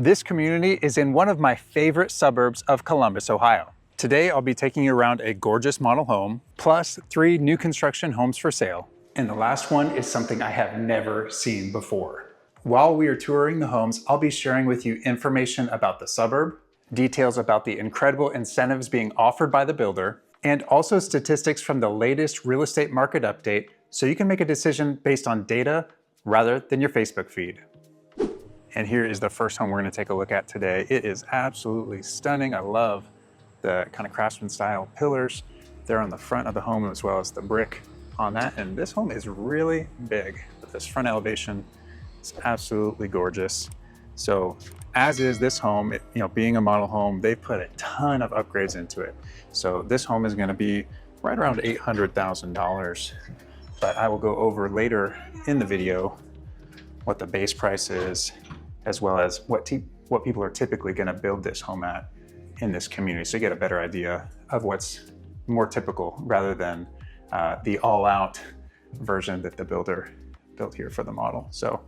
This community is in one of my favorite suburbs of Columbus, Ohio. Today, I'll be taking you around a gorgeous model home, plus 3 new construction homes for sale. And the last one is something I have never seen before. While we are touring the homes, I'll be sharing with you information about the suburb, details about the incredible incentives being offered by the builder, and also statistics from the latest real estate market update so you can make a decision based on data rather than your Facebook feed. And here is the first home we're going to take a look at today. It is absolutely stunning. I love the kind of craftsman style pillars there on the front of the home, as well as the brick on that. And this home is really big, but this front elevation is absolutely gorgeous. So as is this home, being a model home, they put a ton of upgrades into it. So this home is going to be right around $800,000, but I will go over later in the video what the base price is, as well as what people are typically going to build this home at in this community, so you get a better idea of what's more typical rather than the all-out version that the builder built here for the model. So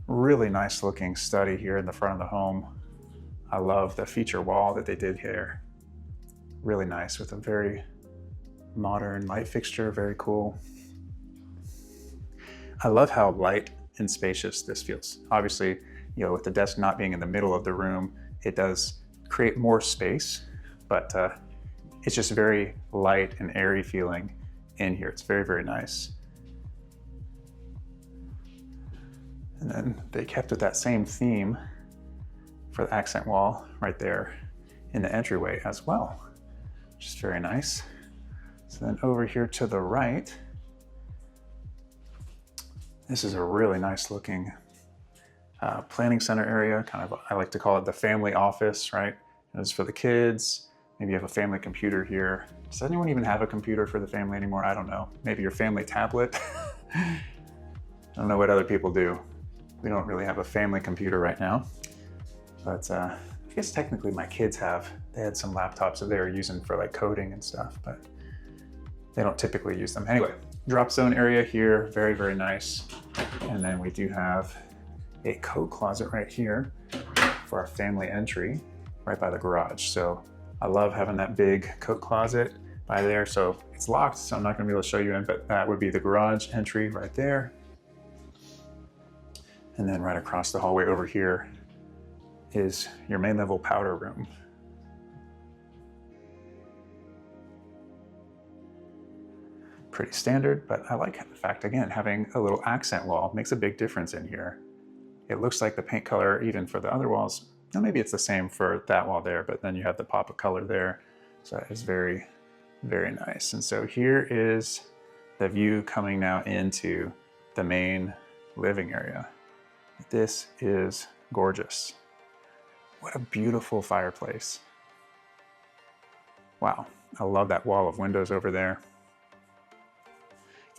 really nice looking study here in the front of the home. I love the feature wall that they did here. Really nice with a very modern light fixture, very cool. I love how light and spacious this feels. Obviously, with the desk not being in the middle of the room, it does create more space, but it's just very light and airy feeling in here. It's very, very nice. And then they kept with that same theme for the accent wall right there in the entryway as well, which is very nice. So then over here to the right, this is a really nice looking planning center area. I like to call it the family office, right? It's for the kids. Maybe you have a family computer here. Does anyone even have a computer for the family anymore? I don't know. Maybe your family tablet. I don't know what other people do. We don't really have a family computer right now, but I guess technically my kids they had some laptops that they were using for like coding and stuff, but they don't typically use them. Anyway, drop zone area here, very, very nice. And then we do have a coat closet right here for our family entry right by the garage. So I love having that big coat closet by there. So it's locked, so I'm not gonna be able to show you in, but that would be the garage entry right there. And then right across the hallway over here is your main level powder room. Pretty standard, but I like the fact, again, having a little accent wall makes a big difference in here. It looks like the paint color, even for the other walls, maybe it's the same for that wall there, but then you have the pop of color there. So it's very, very nice. And so here is the view coming now into the main living area. This is gorgeous. What a beautiful fireplace. Wow, I love that wall of windows over there.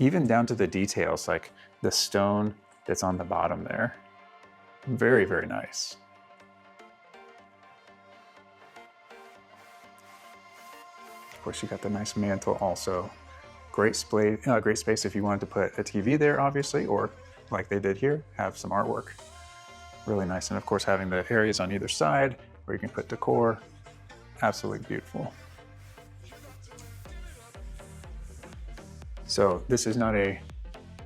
Even down to the details, like the stone that's on the bottom there. Very, very nice. Of course, you got the nice mantle also. Great space if you wanted to put a TV there, obviously, or like they did here, have some artwork. Really nice. And of course, having the areas on either side where you can put decor. Absolutely beautiful. So this is not a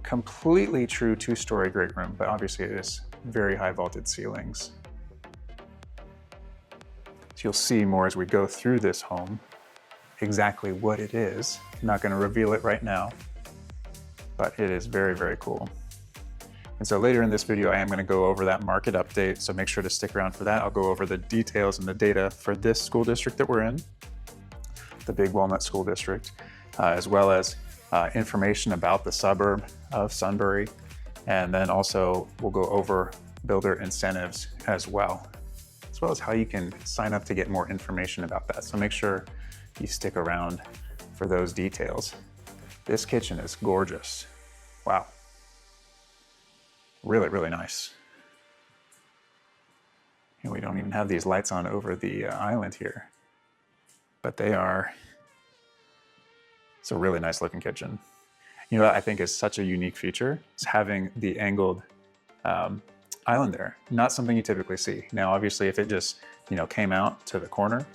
completely true 2-story great room, but obviously it is very high vaulted ceilings. So you'll see more as we go through this home exactly what it is. I'm not going to reveal it right now, but it is very, very cool. And so later in this video, I am going to go over that market update, so make sure to stick around for that. I'll go over the details and the data for this school district that we're in, the Big Walnut School District, as well as information about the suburb of Sunbury. And then also we'll go over builder incentives as well as how you can sign up to get more information about that. So make sure you stick around for those details. This kitchen is gorgeous. Wow. Really, really nice. And we don't even have these lights on over the island here, but they are. It's a really nice looking kitchen. You know what I think is such a unique feature is having the angled island there. Not something you typically see. Now, obviously, if it just, came out to the corner,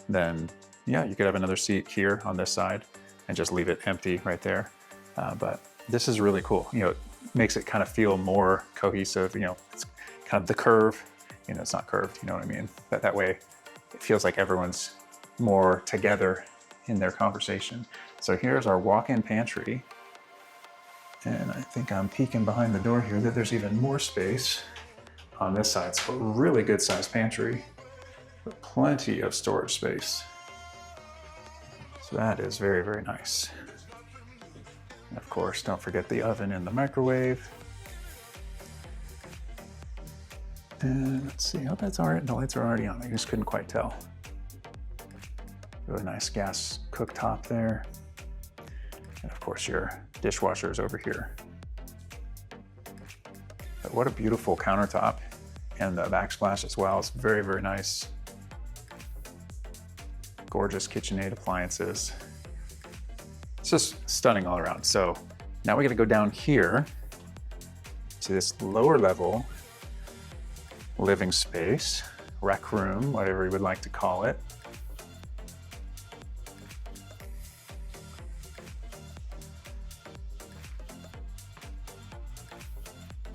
then yeah, you could have another seat here on this side and just leave it empty right there. But this is really cool. It makes it kind of feel more cohesive. It's kind of the curve. It's not curved, you know what I mean? But that way it feels like everyone's more together in their conversation. So here's our walk-in pantry. And I think I'm peeking behind the door here that there's even more space on this side. So a really good sized pantry, but plenty of storage space. So that is very, very nice. And of course, don't forget the oven and the microwave. And let's see, oh, that's all right. The lights are already on. I just couldn't quite tell. Really nice gas cooktop there. And of course, your dishwasher is over here. But what a beautiful countertop. And the backsplash as well. It's very, very nice. Gorgeous KitchenAid appliances. It's just stunning all around. So now we got to go down here to this lower level living space, rec room, whatever you would like to call it.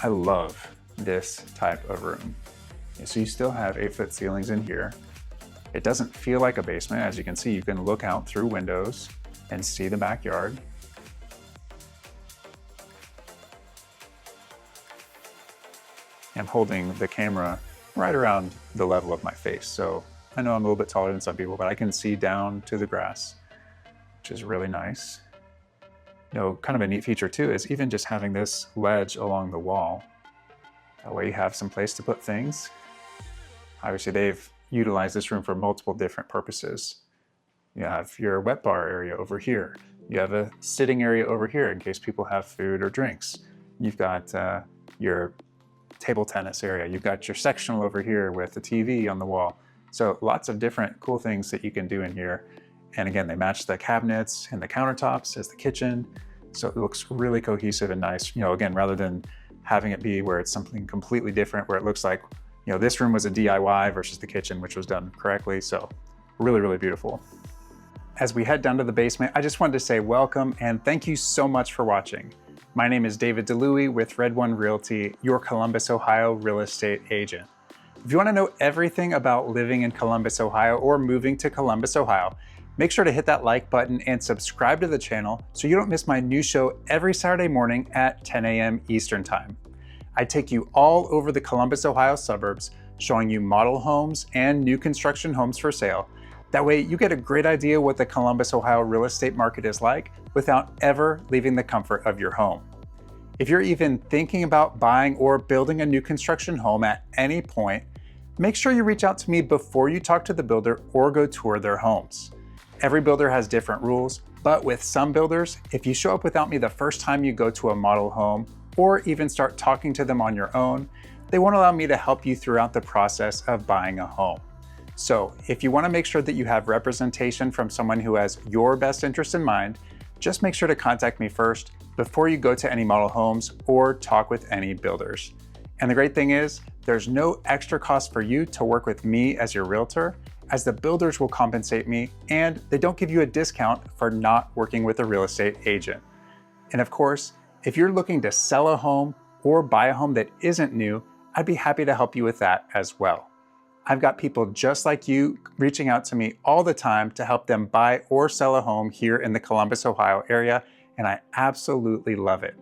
I love this type of room. So you still have 8-foot ceilings in here. It doesn't feel like a basement. As you can see, you can look out through windows and see the backyard. I'm holding the camera right around the level of my face. So I know I'm a little bit taller than some people, but I can see down to the grass, which is really nice. Kind of a neat feature too is even just having this ledge along the wall. That way you have some place to put things. Obviously they've utilized this room for multiple different purposes. You have your wet bar area over here. You have a sitting area over here in case people have food or drinks. You've got your table tennis area. You've got your sectional over here with the TV on the wall. So lots of different cool things that you can do in here. And again, they match the cabinets and the countertops as the kitchen. So it looks really cohesive and nice. Again, rather than having it be where it's something completely different, where it looks like, this room was a DIY versus the kitchen, which was done correctly. So really, really beautiful. As we head down to the basement, I just wanted to say welcome and thank you so much for watching. My name is David DeLuey with Red One Realty, your Columbus, Ohio real estate agent. If you want to know everything about living in Columbus, Ohio or moving to Columbus, Ohio, make sure to hit that like button and subscribe to the channel so you don't miss my new show every Saturday morning at 10 a.m. Eastern Time. I take you all over the Columbus, Ohio suburbs, showing you model homes and new construction homes for sale. That way you get a great idea what the Columbus, Ohio real estate market is like without ever leaving the comfort of your home. If you're even thinking about buying or building a new construction home at any point, make sure you reach out to me before you talk to the builder or go tour their homes. Every builder has different rules, but with some builders, if you show up without me the first time you go to a model home or even start talking to them on your own, they won't allow me to help you throughout the process of buying a home. So if you want to make sure that you have representation from someone who has your best interest in mind, just make sure to contact me first before you go to any model homes or talk with any builders. And the great thing is, there's no extra cost for you to work with me as your realtor, as the builders will compensate me and they don't give you a discount for not working with a real estate agent. And of course, if you're looking to sell a home or buy a home that isn't new, I'd be happy to help you with that as well. I've got people just like you reaching out to me all the time to help them buy or sell a home here in the Columbus, Ohio area, and I absolutely love it.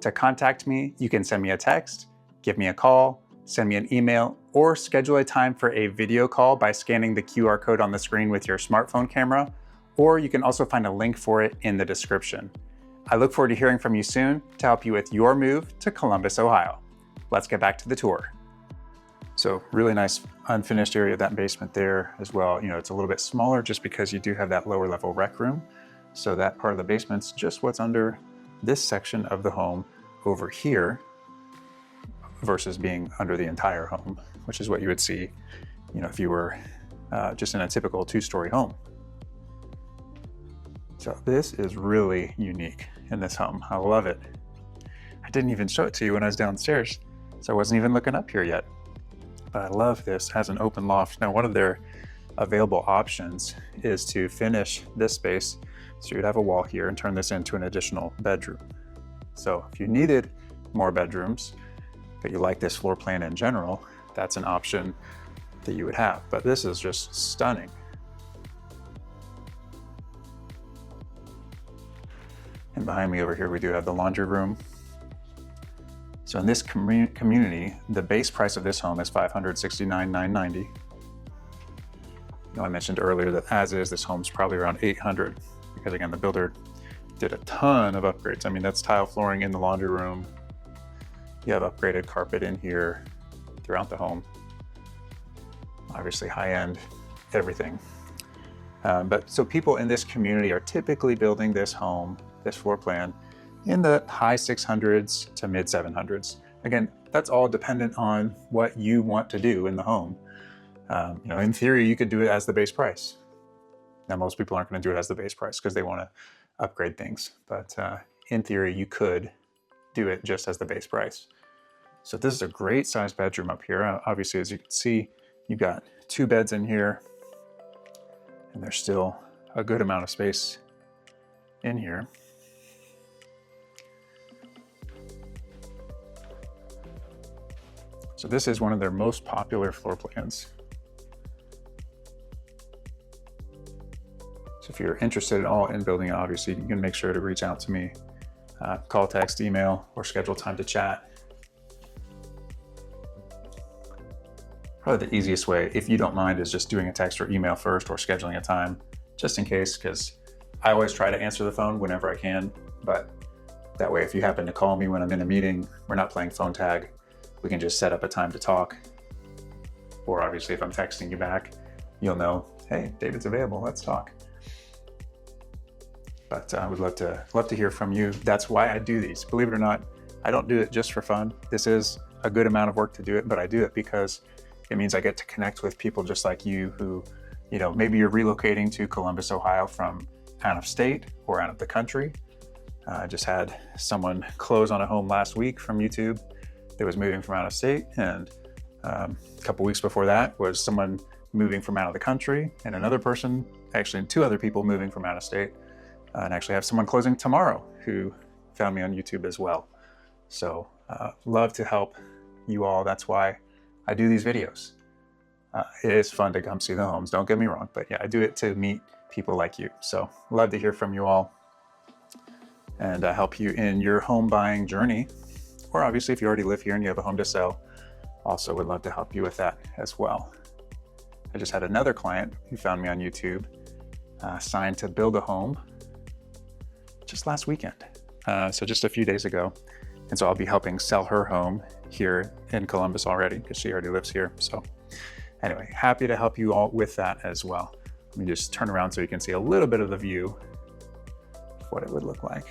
To contact me, you can send me a text, give me a call, send me an email, or schedule a time for a video call by scanning the QR code on the screen with your smartphone camera, or you can also find a link for it in the description. I look forward to hearing from you soon to help you with your move to Columbus, Ohio. Let's get back to the tour. So really nice unfinished area of that basement there as well. It's a little bit smaller just because you do have that lower level rec room. So that part of the basement's just what's under this section of the home over here versus being under the entire home, which is what you would see, if you were just in a typical 2-story home. So this is really unique in this home. I love it. I didn't even show it to you when I was downstairs. So I wasn't even looking up here yet. But I love this as an open loft. Now, one of their available options is to finish this space. So you'd have a wall here and turn this into an additional bedroom. So if you needed more bedrooms, but you like this floor plan in general, that's an option that you would have. But this is just stunning. And behind me over here, we do have the laundry room. So in this community, the base price of this home is $569,990. You know, I mentioned earlier that as is, this home's probably around $800 because again, the builder did a ton of upgrades. I mean, that's tile flooring in the laundry room. You have upgraded carpet in here throughout the home. Obviously high-end, everything. But so people in this community are typically building this home, this floor plan, in the high 600s to mid 700s. Again, that's all dependent on what you want to do in the home. You know, in theory, you could do it as the base price. Now, most people aren't going to do it as the base price because they want to upgrade things. But in theory, you could do it just as the base price. So this is a great sized bedroom up here. Obviously, as you can see, you've got 2 beds in here, and there's still a good amount of space in here. So this is one of their most popular floor plans. So if you're interested at all in building it, obviously you can make sure to reach out to me. Call, text, email, or schedule time to chat. Probably the easiest way, if you don't mind, is just doing a text or email first or scheduling a time, just in case, because I always try to answer the phone whenever I can. But that way, if you happen to call me when I'm in a meeting, we're not playing phone tag. We can just set up a time to talk. Or obviously, if I'm texting you back, you'll know, hey, David's available, let's talk. But I would love to hear from you. That's why I do these. Believe it or not, I don't do it just for fun. This is a good amount of work to do it, but I do it because it means I get to connect with people just like you who, you know, maybe you're relocating to Columbus, Ohio from out of state or out of the country. I just had someone close on a home last week from YouTube that was moving from out of state, and a couple weeks before that was someone moving from out of the country, and another person, actually 2 other people moving from out of state, and actually have someone closing tomorrow who found me on YouTube as well. So love to help you all. That's why I do these videos. It is fun to come see the homes, don't get me wrong, but yeah, I do it to meet people like you. So love to hear from you all and help you in your home buying journey. Or obviously, if you already live here and you have a home to sell, also would love to help you with that as well. I just had another client who found me on YouTube, signed to build a home just last weekend. So just a few days ago. And so I'll be helping sell her home here in Columbus already because she already lives here. So anyway, happy to help you all with that as well. Let me just turn around so you can see a little bit of the view of what it would look like.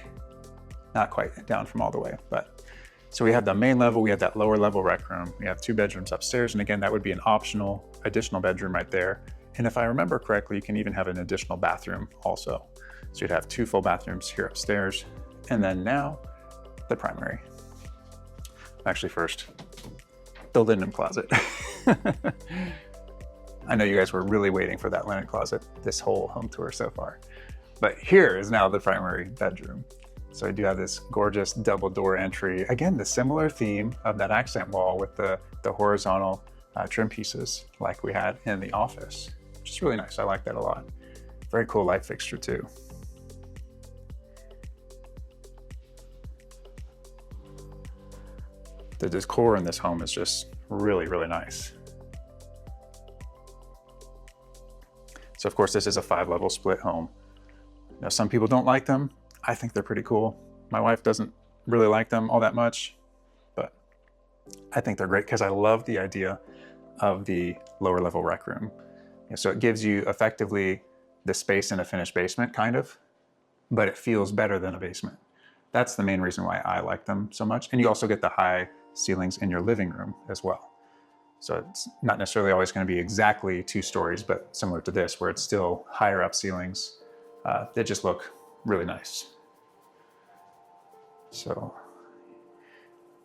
Not quite down from all the way, but so we have the main level, we have that lower level rec room, we have 2 bedrooms upstairs, and again, that would be an optional additional bedroom right there. And if I remember correctly, you can even have an additional bathroom also. So you'd have 2 full bathrooms here upstairs, and then now the primary. Actually, first, the linen closet. I know you guys were really waiting for that linen closet this whole home tour so far, but here is now the primary bedroom. So I do have this gorgeous double door entry. Again, the similar theme of that accent wall with the horizontal trim pieces like we had in the office, which is really nice. I like that a lot. Very cool light fixture too. The decor in this home is just really, really nice. So of course, this is a 5-level split home. Now, some people don't like them. I think they're pretty cool. My wife doesn't really like them all that much, but I think they're great because I love the idea of the lower level rec room. So it gives you effectively the space in a finished basement, kind of, but it feels better than a basement. That's the main reason why I like them so much. And you also get the high ceilings in your living room as well. So it's not necessarily always going to be exactly 2 stories, but similar to this, where it's still higher up ceilings that just look really nice. So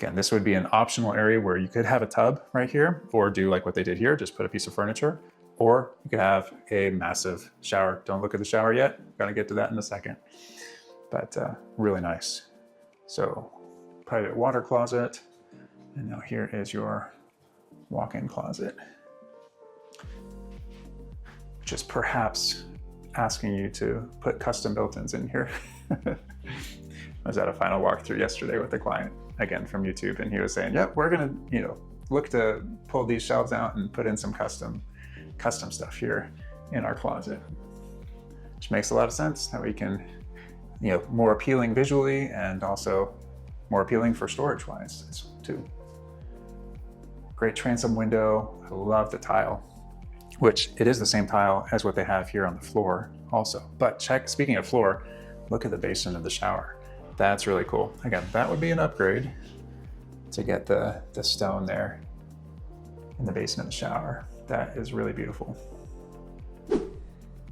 Again, this would be an optional area where you could have a tub right here, or do like what they did here, just put a piece of furniture, or you could have a massive shower. Don't look at the shower yet. Gonna get to that in a second. But really nice. So private water closet. And now here is your walk-in closet, which is perhaps asking you to put custom built-ins in here. I was at a final walkthrough yesterday with a client, again from YouTube, and he was saying, yep, we're gonna, look to pull these shelves out and put in some custom stuff here in our closet, which makes a lot of sense. That we can, more appealing visually and also more appealing for storage wise too. Great transom window. I love the tile, which it is the same tile as what they have here on the floor also. But speaking of floor, look at the basin of the shower. That's really cool. Again, that would be an upgrade to get the stone there in the basin of the shower. That is really beautiful.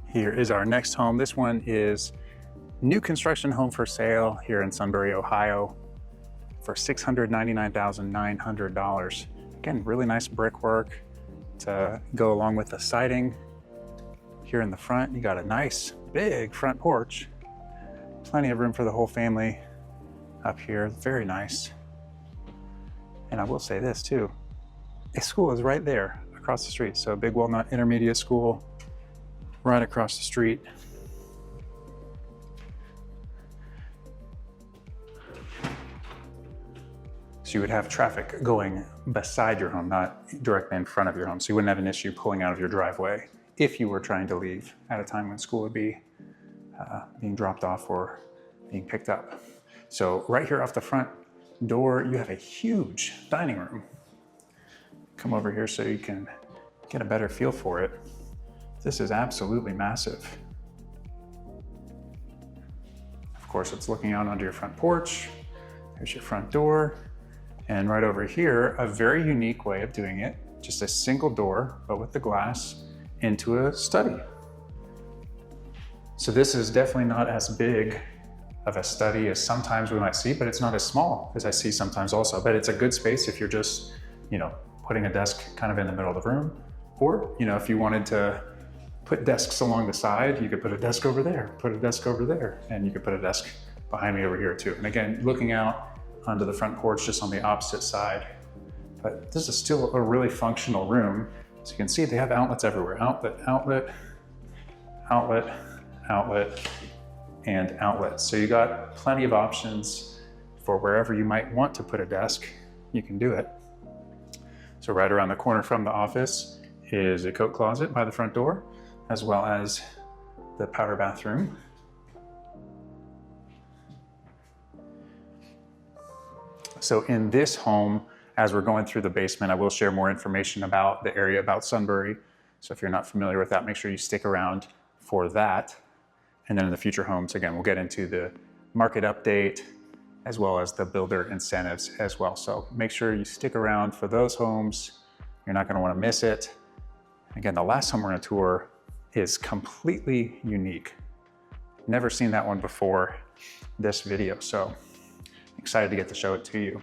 Here is our next home. This one is new construction home for sale here in Sunbury, Ohio for $699,900. Again, really nice brickwork to go along with the siding. Here in the front, you got a nice big front porch. Plenty of room for the whole family up here. Very nice. And I will say this too, a school is right there across the street. So Big Walnut Intermediate School right across the street. So you would have traffic going beside your home, not directly in front of your home. So you wouldn't have an issue pulling out of your driveway if you were trying to leave at a time when school would be being dropped off or being picked up. So right here off the front door, you have a huge dining room. Come over here so you can get a better feel for it. This is absolutely massive. Of course, it's looking out onto your front porch. There's your front door. And right over here, a very unique way of doing it, just a single door, but with the glass into a study. So this is definitely not as big of a study as sometimes we might see, but it's not as small as I see sometimes also. But it's a good space if you're just, putting a desk kind of in the middle of the room. Or, if you wanted to put desks along the side, you could put a desk over there, put a desk over there, and you could put a desk behind me over here too. And again, looking out onto the front porch just on the opposite side. But this is still a really functional room. So you can see they have outlets everywhere. Outlet, outlet, outlet, outlet, and outlet. So you got plenty of options for wherever you might want to put a desk, you can do it. So right around the corner from the office is a coat closet by the front door, as well as the powder bathroom. So in this home, as we're going through the basement, I will share more information about the area about Sunbury. So if you're not familiar with that, make sure you stick around for that. And then in the future homes, again, we'll get into the market update as well as the builder incentives as well. So make sure you stick around for those homes. You're not gonna wanna miss it. Again, the last home we're gonna tour is completely unique. Never seen that one before this video, so excited to get to show it to you.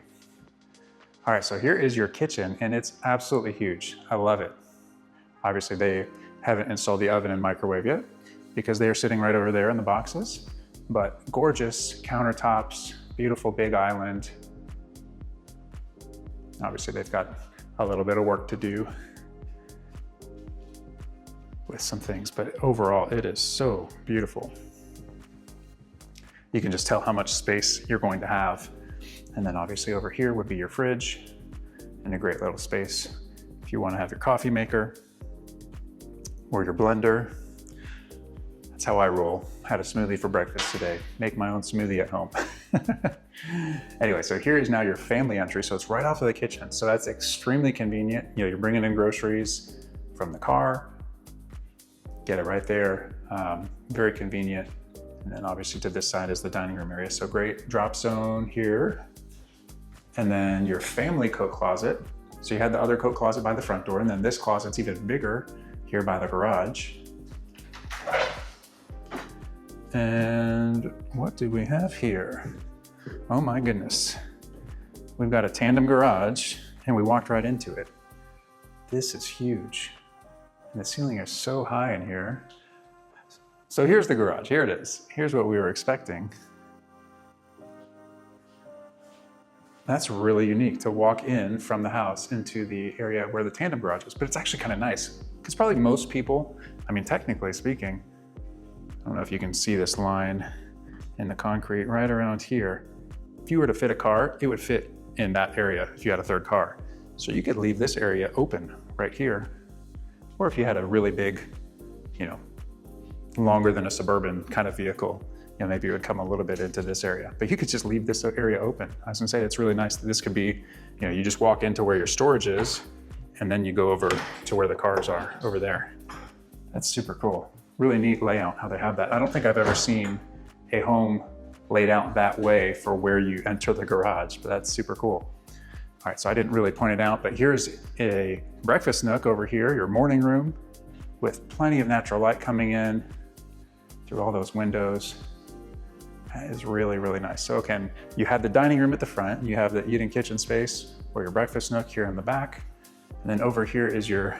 All right, so here is your kitchen, and it's absolutely huge. I love it. Obviously, they haven't installed the oven and microwave yet because they are sitting right over there in the boxes, but gorgeous countertops, beautiful big island. Obviously, they've got a little bit of work to do with some things, but overall, it is so beautiful. You can just tell how much space you're going to have. And then obviously over here would be your fridge and a great little space if you want to have your coffee maker or your blender. That's how I roll. Had a smoothie for breakfast today. Make my own smoothie at home. Anyway, so here is now your family entry. So it's right off of the kitchen. So that's extremely convenient. You're bringing in groceries from the car, get it right there. Very convenient. And then obviously to this side is the dining room area. So great drop zone here. And then your family coat closet. So you had the other coat closet by the front door, and then this closet's even bigger here by the garage. And what do we have here? Oh my goodness. we've got a tandem garage and we walked right into it. This is huge. And the ceiling is so high in here. So here's the garage, here it is. Here's what we were expecting. That's really unique to walk in from the house into the area where the tandem garage is, but it's actually kind of nice because probably most people, I mean, technically speaking, I don't know if you can see this line in the concrete right around here. If you were to fit a car, it would fit in that area if you had a third car. So you could leave this area open right here. Or if you had a really big, you know, longer than a Suburban kind of vehicle, you know, maybe it would come a little bit into this area, but you could just leave this area open. I was gonna say, it's really nice that this could be, you know, you just walk into where your storage is and then you go over to where the cars are over there. That's super cool. Really neat layout, how they have that. I don't think I've ever seen a home laid out that way for where you enter the garage, but that's super cool. All right, so I didn't really point it out, but here's a breakfast nook over here, your morning room, with plenty of natural light coming in through all those windows. That is really, really nice. So again, you have the dining room at the front, you have the eating kitchen space or your breakfast nook here in the back. And then over here is your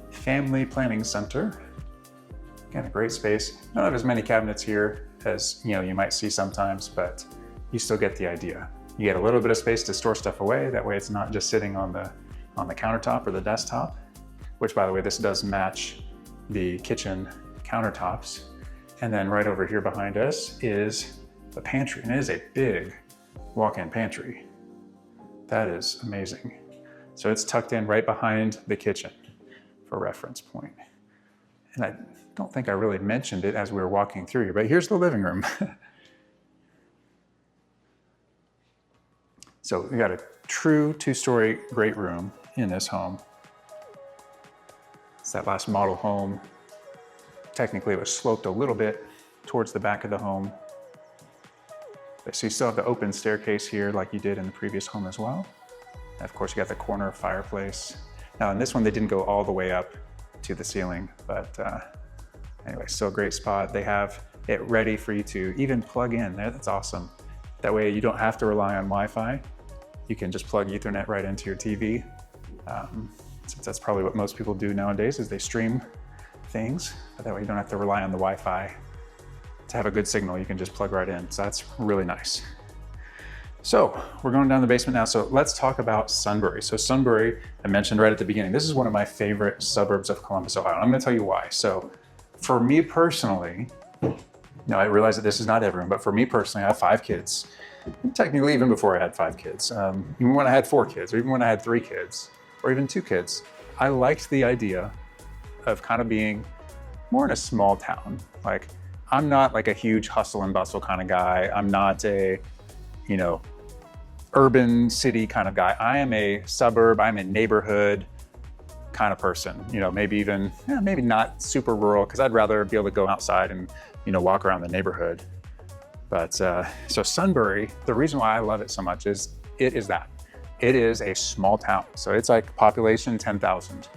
family planning center. Again, a great space. I don't have as many cabinets here as you might see sometimes, but you still get the idea. You get a little bit of space to store stuff away. That way it's not just sitting on the countertop or the desktop, which by the way, this does match the kitchen countertops. And then right over here behind us is the pantry, and it is a big walk-in pantry. That is amazing. So it's tucked in right behind the kitchen for reference point. And I don't think I really mentioned it as we were walking through here, but here's the living room. So we got a true two-story great room in this home. It's that last model home. Technically it was sloped a little bit towards the back of the home. So you still have the open staircase here like you did in the previous home as well. And of course you got the corner fireplace. Now in this one they didn't go all the way up to the ceiling, but anyway, still a great spot. They have it ready for you to even plug in there. That's awesome. That way you don't have to rely on Wi-Fi. You can just plug Ethernet right into your TV. Since that's probably what most people do nowadays is they stream things, but that way you don't have to rely on the Wi-Fi to have a good signal. You can just plug right in. So that's really nice. So we're going down the basement now. So let's talk about Sunbury. So Sunbury, I mentioned right at the beginning, this is one of my favorite suburbs of Columbus, Ohio. I'm gonna tell you why. So for me personally, now I realize that this is not everyone, but for me personally, I have 5 kids. And technically, even before I had 5 kids, even when I had 4 kids, or even when I had 3 kids, or even 2 kids, I liked the idea of kind of being more in a small town. Like, I'm not like a huge hustle and bustle kind of guy. I'm not a, urban city kind of guy. I am a suburb, I'm a neighborhood kind of person. Maybe even, maybe not super rural, because I'd rather be able to go outside and, walk around the neighborhood. But so Sunbury, the reason why I love it so much is it is that. It is a small town. So it's like population 10,000.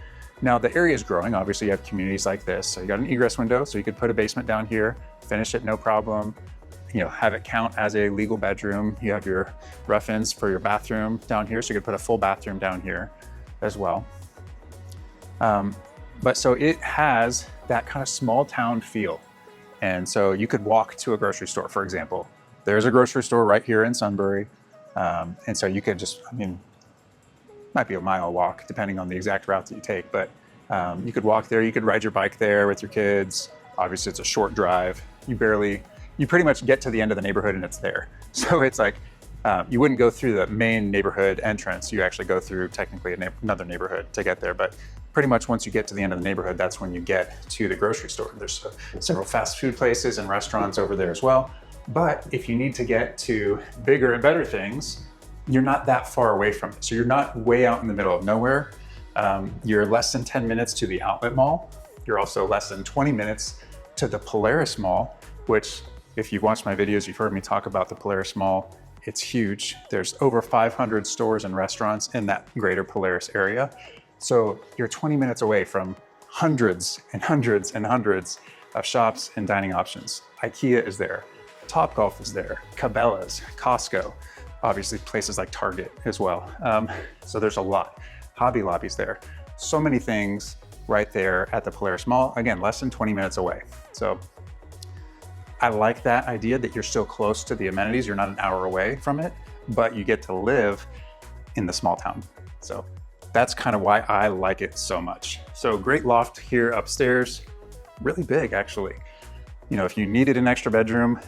Now the area is growing. Obviously you have communities like this. So you got an egress window, so you could put a basement down here, finish it, no problem. Have it count as a legal bedroom. You have your rough-ins for your bathroom down here. So you could put a full bathroom down here as well. But so it has that kind of small town feel. And so you could walk to a grocery store, for example. There's a grocery store right here in Sunbury. And so you could just, might be a mile walk depending on the exact route that you take, but you could walk there, you could ride your bike there with your kids. Obviously it's a short drive. You pretty much get to the end of the neighborhood and it's there. So it's like, you wouldn't go through the main neighborhood entrance. You actually go through technically another neighborhood to get there. But pretty much once you get to the end of the neighborhood, that's when you get to the grocery store. There's several fast food places and restaurants over there as well. But if you need to get to bigger and better things, you're not that far away from it. So you're not way out in the middle of nowhere. You're less than 10 minutes to the outlet mall. You're also less than 20 minutes to the Polaris Mall, which if you've watched my videos, you've heard me talk about the Polaris Mall. It's huge. There's over 500 stores and restaurants in that greater Polaris area. So you're 20 minutes away from hundreds and hundreds and hundreds of shops and dining options. IKEA is there, Topgolf is there, Cabela's, Costco. Obviously places like Target as well. So there's a lot. Hobby Lobby's there. So many things right there at the Polaris Mall. Again, less than 20 minutes away. So I like that idea that you're still close to the amenities. You're not an hour away from it, but you get to live in the small town. So that's kind of why I like it so much. So great loft here upstairs, really big actually. You know, if you needed an extra bedroom,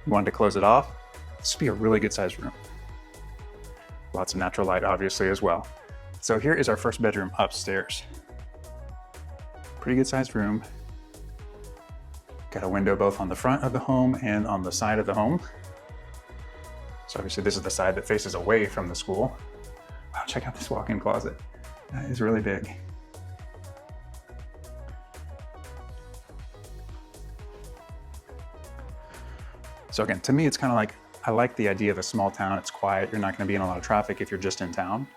you wanted to close it off, this would be a really good sized room. Lots of natural light obviously as well. So here is our first bedroom upstairs. Pretty good sized room. Got a window both on the front of the home and on the side of the home. So obviously this is the side that faces away from the school. Wow, check out this walk-in closet. That is really big. So again, to me, it's kind of like, I like the idea of a small town. It's quiet. You're not going to be in a lot of traffic if you're just in town.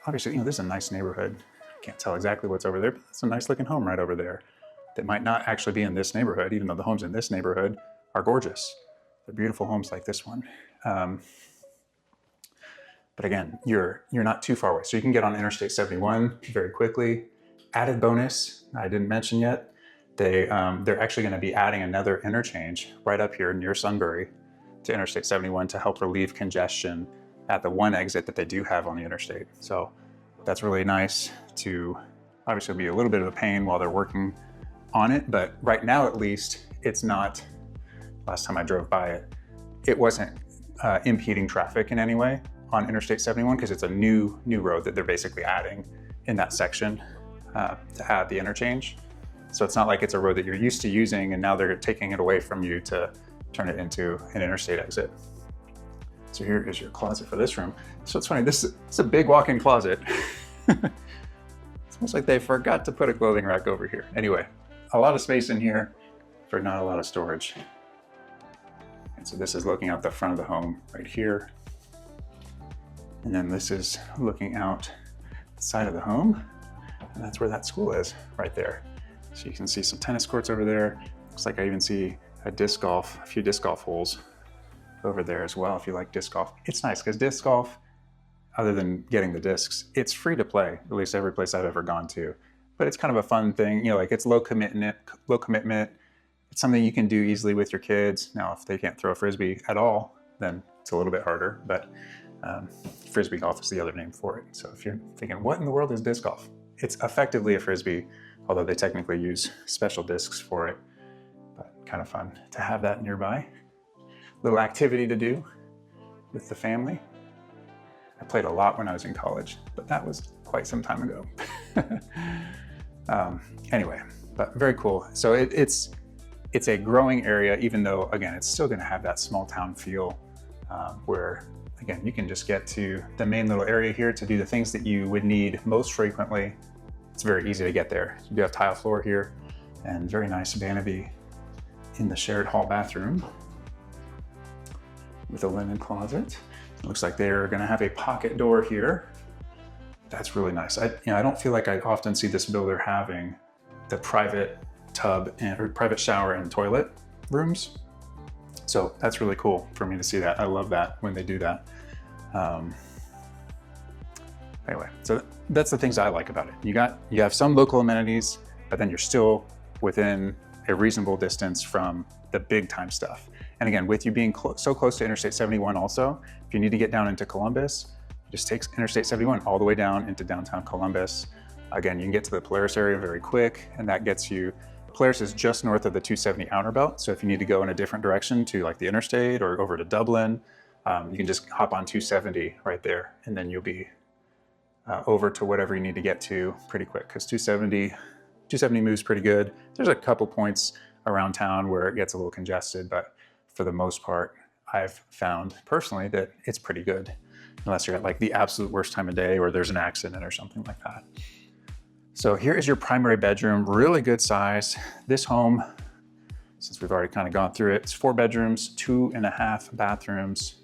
Obviously, you know, this is a nice neighborhood. I can't tell exactly what's over there, but it's a nice looking home right over there that might not actually be in this neighborhood, even though the homes in this neighborhood are gorgeous. They're beautiful homes like this one. But again, you're not too far away. So you can get on Interstate 71 very quickly. Added bonus, I didn't mention yet, they're actually going to be adding another interchange right up here near Sunbury to Interstate 71 to help relieve congestion at the one exit that they do have on the interstate. So that's really nice to obviously be a little bit of a pain while they're working on it, but right now at least it's not, last time I drove by it, it wasn't impeding traffic in any way on Interstate 71 because it's a new road that they're basically adding in that section to add the interchange. So it's not like it's a road that you're used to using and now they're taking it away from you to turn it into an interstate exit. So here is your closet for this room. So it's funny, it's a big walk-in closet. It's almost like they forgot to put a clothing rack over here. Anyway, a lot of space in here for not a lot of storage. And so this is looking out the front of the home right here. And then this is looking out the side of the home. And that's where that school is, right there. So you can see some tennis courts over there. Looks like I even see a few disc golf holes over there as well if you like disc golf. It's nice because disc golf, other than getting the discs, it's free to play, at least every place I've ever gone to. But it's kind of a fun thing, you know, like it's low commitment. It's something you can do easily with your kids. Now, if they can't throw a Frisbee at all, then it's a little bit harder, but Frisbee golf is the other name for it. So if you're thinking, what in the world is disc golf? It's effectively a Frisbee, although they technically use special discs for it, but kind of fun to have that nearby. Little activity to do with the family. I played a lot when I was in college, but that was quite some time ago. Anyway, but very cool. So it's a growing area, even though, again, it's still gonna have that small town feel where, again, you can just get to the main little area here to do the things that you would need most frequently. It's very easy to get there. You do have tile floor here and very nice vanity in the shared hall bathroom with a linen closet. It looks like they're gonna have a pocket door here. That's really nice. I don't feel like I often see this builder having the private tub or private shower and toilet rooms. So that's really cool for me to see that. I love that when they do that. Anyway, so that's the things I like about it. You have some local amenities, but then you're still within a reasonable distance from the big time stuff. And again, with you being so close to Interstate 71 also, if you need to get down into Columbus, it just takes Interstate 71 all the way down into downtown Columbus. Again, you can get to the Polaris area very quick, and that gets you, Polaris is just north of the 270 outer belt. So if you need to go in a different direction to like the interstate or over to Dublin, you can just hop on 270 right there, and then you'll be over to whatever you need to get to pretty quick, because 270 moves pretty good. There's a couple points around town where it gets a little congested, but for the most part, I've found personally that it's pretty good, unless you're at like the absolute worst time of day or there's an accident or something like that. So here is your primary bedroom, really good size. This home, since we've already kind of gone through it, it's 4 bedrooms, 2.5 bathrooms,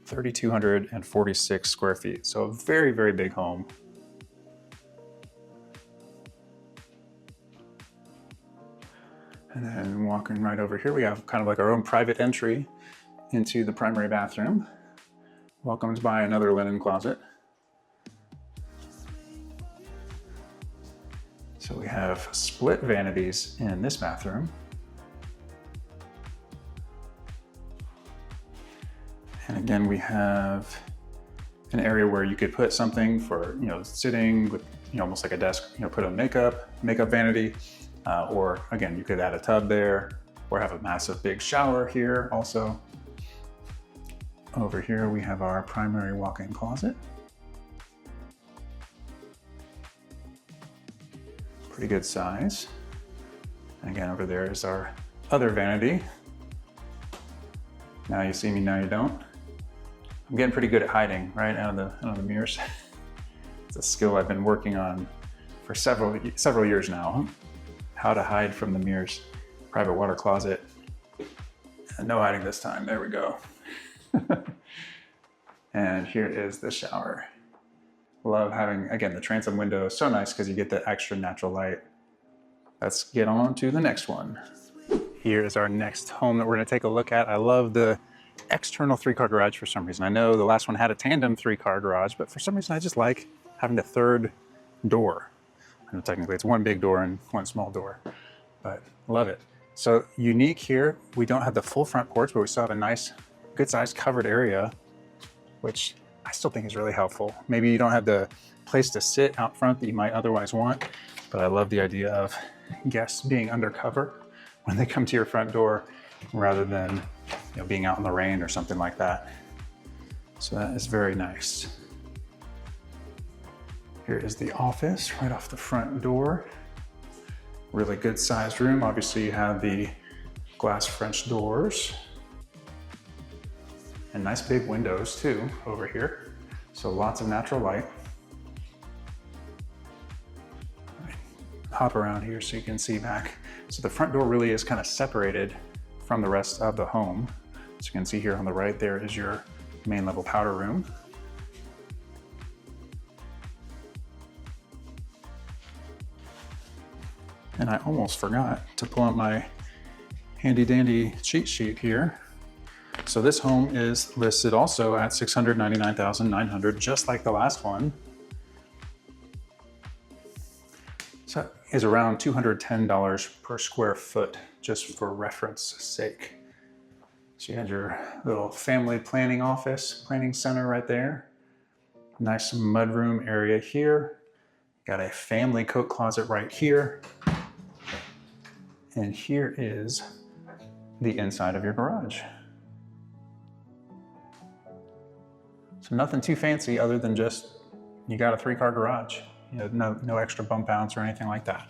3,246 square feet. So a very, very big home. And then walking right over here, we have kind of like our own private entry into the primary bathroom. welcomed by another linen closet. So we have split vanities in this bathroom. And again, we have an area where you could put something for, sitting with, almost like a desk, put a makeup vanity, or again, you could add a tub there, or have a massive big shower here also. Over here, we have our primary walk-in closet. Pretty good size. And again, over there is our other vanity. Now you see me, now you don't. I'm getting pretty good at hiding, right, out of the mirrors. It's a skill I've been working on for several years now. How to hide from the mirrors. Private water closet. And no hiding this time, there we go. And here is the shower. Love having, again, the transom window is so nice because you get the extra natural light. Let's get on to the next one. Here is our next home that we're gonna take a look at. I love the external 3-car garage for some reason. I know the last one had a tandem 3-car garage, but for some reason I just like having the third door. I know technically it's one big door and one small door, but love it. So unique here, we don't have the full front porch, but we still have a nice, good sized covered area, which I still think is really helpful. Maybe you don't have the place to sit out front that you might otherwise want, but I love the idea of guests being undercover when they come to your front door rather than being out in the rain or something like that. So that is very nice. Here is the office right off the front door. Really good sized room. Obviously you have the glass French doors and nice big windows too over here. So lots of natural light. Hop around here so you can see back. So the front door really is kind of separated from the rest of the home. So you can see here on the right, there is your main level powder room. And I almost forgot to pull out my handy dandy cheat sheet here. So this home is listed also at $699,900, just like the last one. So it's around $210 per square foot, just for reference sake. So you had your little family planning office, planning center right there. Nice mudroom area here. Got a family coat closet right here. And here is the inside of your garage. So nothing too fancy other than just, you got a 3-car garage. No extra bump outs or anything like that.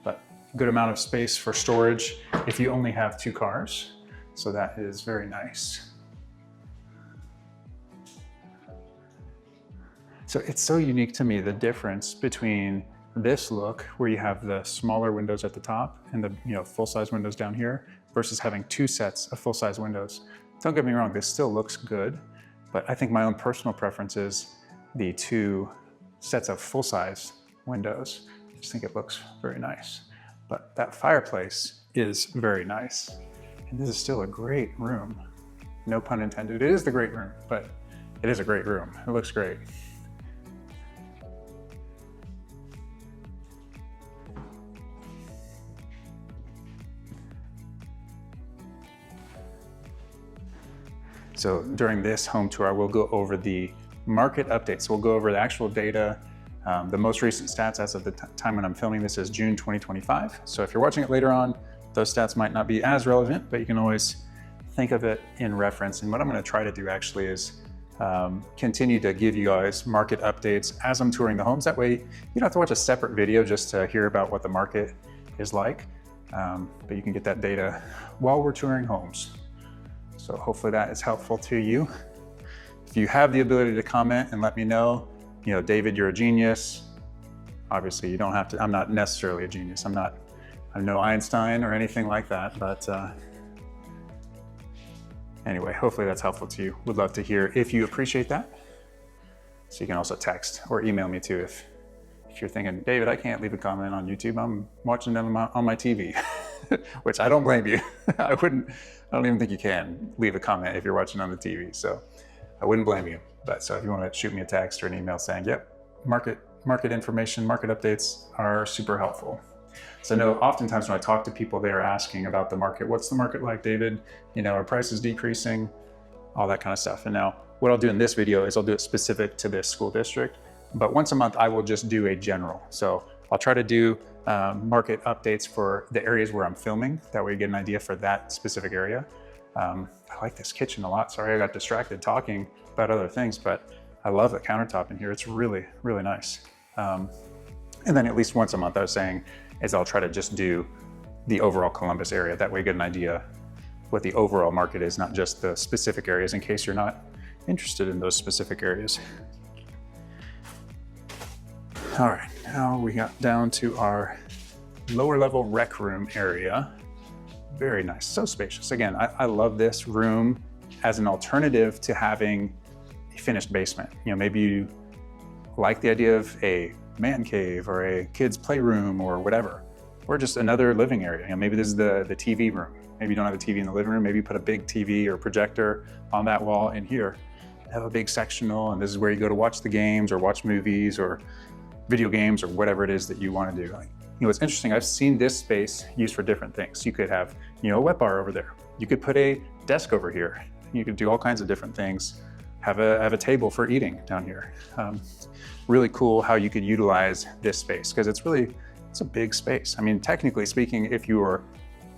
But a good amount of space for storage if you only have 2 cars. So that is very nice. So it's so unique to me, the difference between this look where you have the smaller windows at the top and the full-size windows down here versus having 2 sets of full-size windows. Don't get me wrong, this still looks good, but I think my own personal preference is the 2 sets of full-size windows. I just think it looks very nice. But that fireplace is very nice. And this is still a great room. No pun intended. It is the great room, but it is a great room. It looks great. So during this home tour, I will go over the market updates. We'll go over the actual data. The most recent stats as of the time when I'm filming this is June 2025. So if you're watching it later on, those stats might not be as relevant, but you can always think of it in reference. And what I'm gonna try to do actually is continue to give you guys market updates as I'm touring the homes. That way you don't have to watch a separate video just to hear about what the market is like, but you can get that data while we're touring homes. So hopefully that is helpful to you. If you have the ability to comment and let me know, David, you're a genius. Obviously you don't have to, I'm not necessarily a genius. I'm no Einstein or anything like that, but anyway, hopefully that's helpful to you. Would love to hear if you appreciate that. So you can also text or email me too if you're thinking, David, I can't leave a comment on YouTube. I'm watching them on my TV, which I don't blame you. I don't even think you can leave a comment if you're watching on the TV. So I wouldn't blame you. But so if you want to shoot me a text or an email saying, yep, market information, market updates are super helpful. So I know oftentimes when I talk to people, they're asking about the market. What's the market like, David? You know, are prices decreasing? All that kind of stuff. And now what I'll do in this video is I'll do it specific to this school district. But once a month, I will just do a general. So I'll try to do market updates for the areas where I'm filming. That way you get an idea for that specific area. I like this kitchen a lot. Sorry, I got distracted talking about other things, but I love the countertop in here. It's really, really nice. And then at least once a month, I was saying, is I'll try to just do the overall Columbus area. That way you get an idea what the overall market is, not just the specific areas, in case you're not interested in those specific areas. All right, now we got down to our lower level rec room area. Very nice, so spacious. Again, I love this room as an alternative to having a finished basement. You know, maybe you like the idea of a man cave or a kid's playroom or whatever, or just another living area. You know, maybe this is the TV room. Maybe you don't have a TV in the living room. Maybe you put a big TV or projector on that wall in here. Have a big sectional, and this is where you go to watch the games or watch movies or video games or whatever it is that you want to do. Like, you know, it's interesting. I've seen this space used for different things. You could have, you know, a wet bar over there. You could put a desk over here. You could do all kinds of different things. Have a table for eating down here. Really cool how you could utilize this space, because it's a big space. I mean, technically speaking, if you were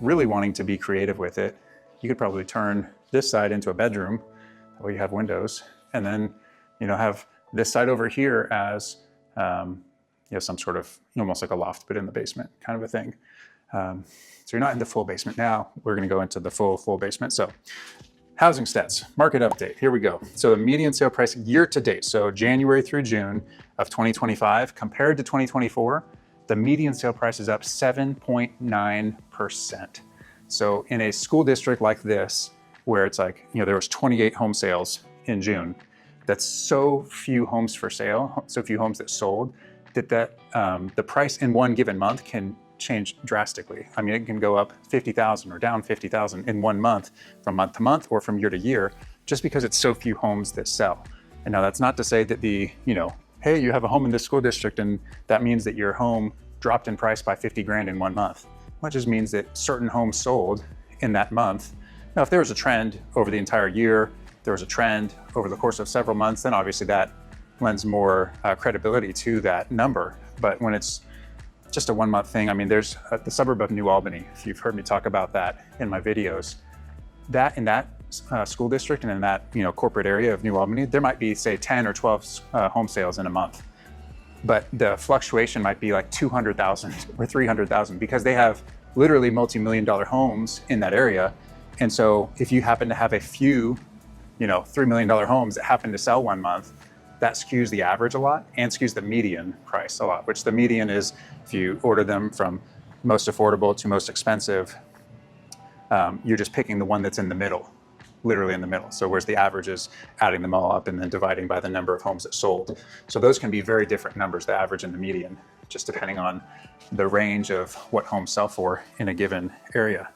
really wanting to be creative with it, you could probably turn this side into a bedroom, that way you have windows, and then, you know, have this side over here as, you know, some sort of, almost like a loft, but in the basement kind of a thing. So you're not in the full basement. Now we're gonna go into the full basement. So housing stats, market update, here we go. So the median sale price year to date, so January through June of 2025, compared to 2024, the median sale price is up 7.9%. So in a school district like this, where it's like, you know, there was 28 home sales in June, that's so few homes for sale, so few homes that sold, that the price in one given month can change drastically. I mean, it can go up 50,000 or down 50,000 in 1 month, from month to month or from year to year, just because it's so few homes that sell. And now that's not to say that you know, hey, you have a home in this school district and that means that your home dropped in price by 50 grand in 1 month. That just means that certain homes sold in that month. Now, if there was a trend over the entire year, there was a trend over the course of several months, then obviously that lends more credibility to that number. But when it's just a 1 month thing, I mean, there's the suburb of New Albany, if you've heard me talk about that in my videos, that in that school district and in that, you know, corporate area of New Albany, there might be, say, 10 or 12 home sales in a month. But the fluctuation might be like 200,000 or 300,000, because they have literally multi-million-dollar homes in that area. And so if you happen to have a few, you know, $3 million homes that happen to sell 1 month, that skews the average a lot and skews the median price a lot, which the median is, if you order them from most affordable to most expensive, you're just picking the one that's in the middle, literally in the middle. So whereas the average is adding them all up and then dividing by the number of homes that sold. So those can be very different numbers, the average and the median, just depending on the range of what homes sell for in a given area.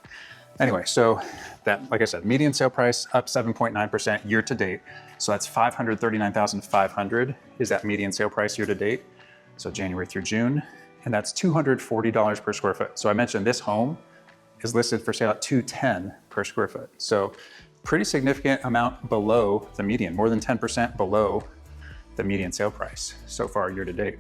Anyway, so that, like I said, median sale price up 7.9% year to date. So that's 539,500 is that median sale price year to date. So January through June, and that's $240 per square foot. So I mentioned this home is listed for sale at $210 per square foot. So pretty significant amount below the median, more than 10% below the median sale price so far year to date.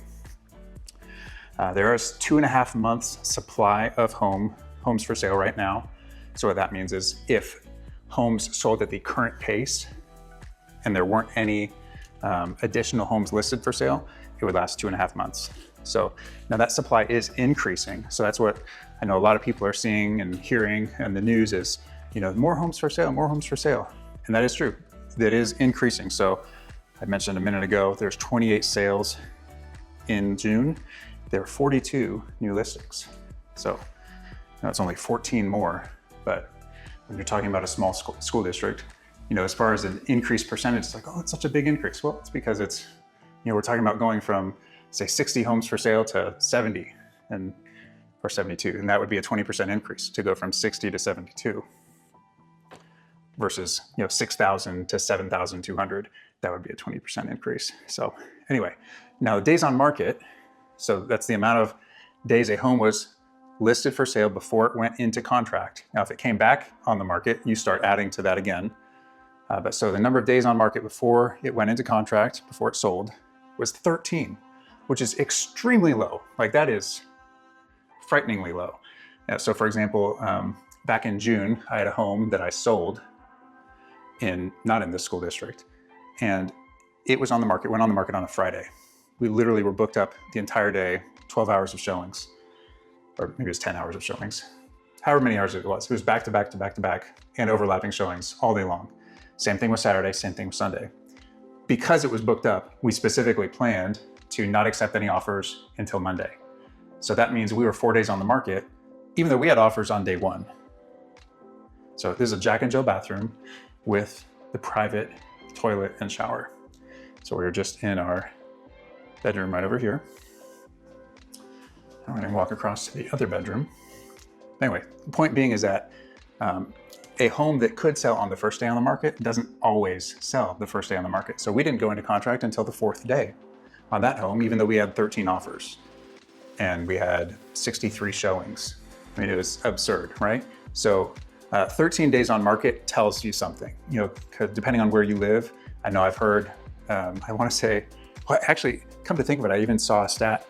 There is 2.5 months supply of homes for sale right now. So what that means is if homes sold at the current pace and there weren't any additional homes listed for sale, it would last 2.5 months. So now that supply is increasing. So that's what I know a lot of people are seeing and hearing in the news is, you know, more homes for sale, more homes for sale. And that is true. That is increasing. So I mentioned a minute ago, there's 28 sales in June. There are 42 new listings. So now it's only 14 more. But when you're talking about a small school district, you know, as far as an increased percentage, it's like, oh, it's such a big increase. Well, it's because it's, you know, we're talking about going from, say, 60 homes for sale to 70 or 72. And that would be a 20% increase to go from 60 to 72. versus 6,000 to 7,200. That would be a 20% increase. So anyway, now days on market. So that's the amount of days a home was listed for sale before it went into contract. Now, if it came back on the market, you start adding to that again. But so the number of days on market before it went into contract, before it sold, was 13, which is extremely low. Like, that is frighteningly low. So for example, back in June, I had a home that I sold not in this school district, and it was on the market, went on the market on a Friday. We literally were booked up the entire day, 12 hours of showings, or maybe it was 10 hours of showings, however many hours it was. It was back to back to back to back and overlapping showings all day long. Same thing with Saturday, same thing with Sunday. Because it was booked up, we specifically planned to not accept any offers until Monday. So that means we were 4 days on the market, even though we had offers on day one. So this is a Jack and Jill bathroom with the private toilet and shower. So we're just in our bedroom right over here. I'm going to walk across to the other bedroom. Anyway, the point being is that a home that could sell on the first day on the market doesn't always sell the first day on the market. So we didn't go into contract until the 4th day on that home, even though we had 13 offers and we had 63 showings. I mean, it was absurd, right? So 13 days on market tells you something, because depending on where you live. I know I've heard, I want to say, well, actually, come to think of it, I even saw a stat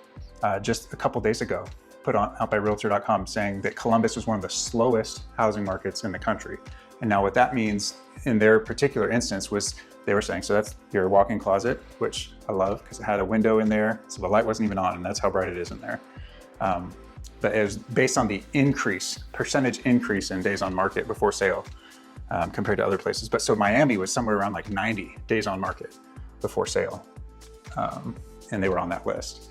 just a couple days ago put out by Realtor.com saying that Columbus was one of the slowest housing markets in the country. And now what that means in their particular instance was they were saying, so that's your walk-in closet, which I love because it had a window in there, so the light wasn't even on, and that's how bright it is in there. But it was based on the percentage increase in days on market before sale compared to other places. But so Miami was somewhere around like 90 days on market before sale. And they were on that list.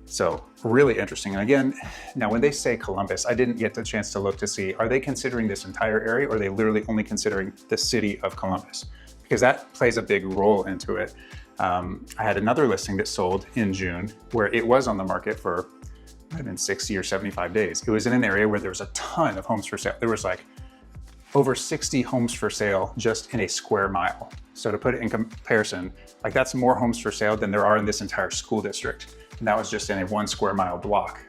So really interesting. And again, now when they say Columbus, I didn't get the chance to look to see, are they considering this entire area, or are they literally only considering the city of Columbus? Because that plays a big role into it. I had another listing that sold in June where it was on the market for, might have been 60 or 75 days. It was in an area where there was a ton of homes for sale. There was like over 60 homes for sale just in a square mile. So to put it in comparison, like that's more homes for sale than there are in this entire school district. And that was just in a 1 square mile block.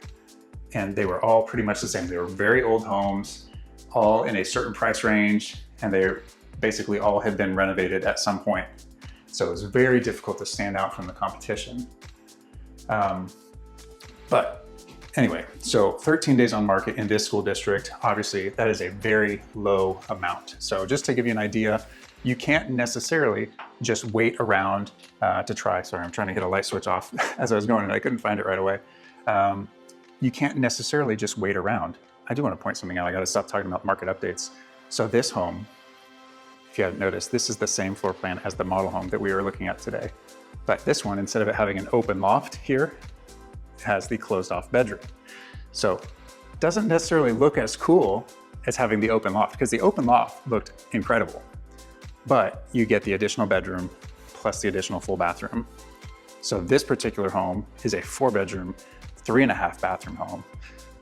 And they were all pretty much the same. They were very old homes, all in a certain price range, and they basically all had been renovated at some point. So it was very difficult to stand out from the competition. But anyway, so 13 days on market in this school district, obviously that is a very low amount. So just to give you an idea, you can't necessarily just wait around to try. Sorry, I'm trying to get a light switch off as I was going and I couldn't find it right away. You can't necessarily just wait around. I do want to point something out. I got to stop talking about market updates. So this home, if you haven't noticed, this is the same floor plan as the model home that we were looking at today. But this one, instead of it having an open loft here, it has the closed off bedroom. So it doesn't necessarily look as cool as having the open loft, because the open loft looked incredible. But you get the additional bedroom plus the additional full bathroom. So this particular home is a 4-bedroom, 3.5 bathroom home,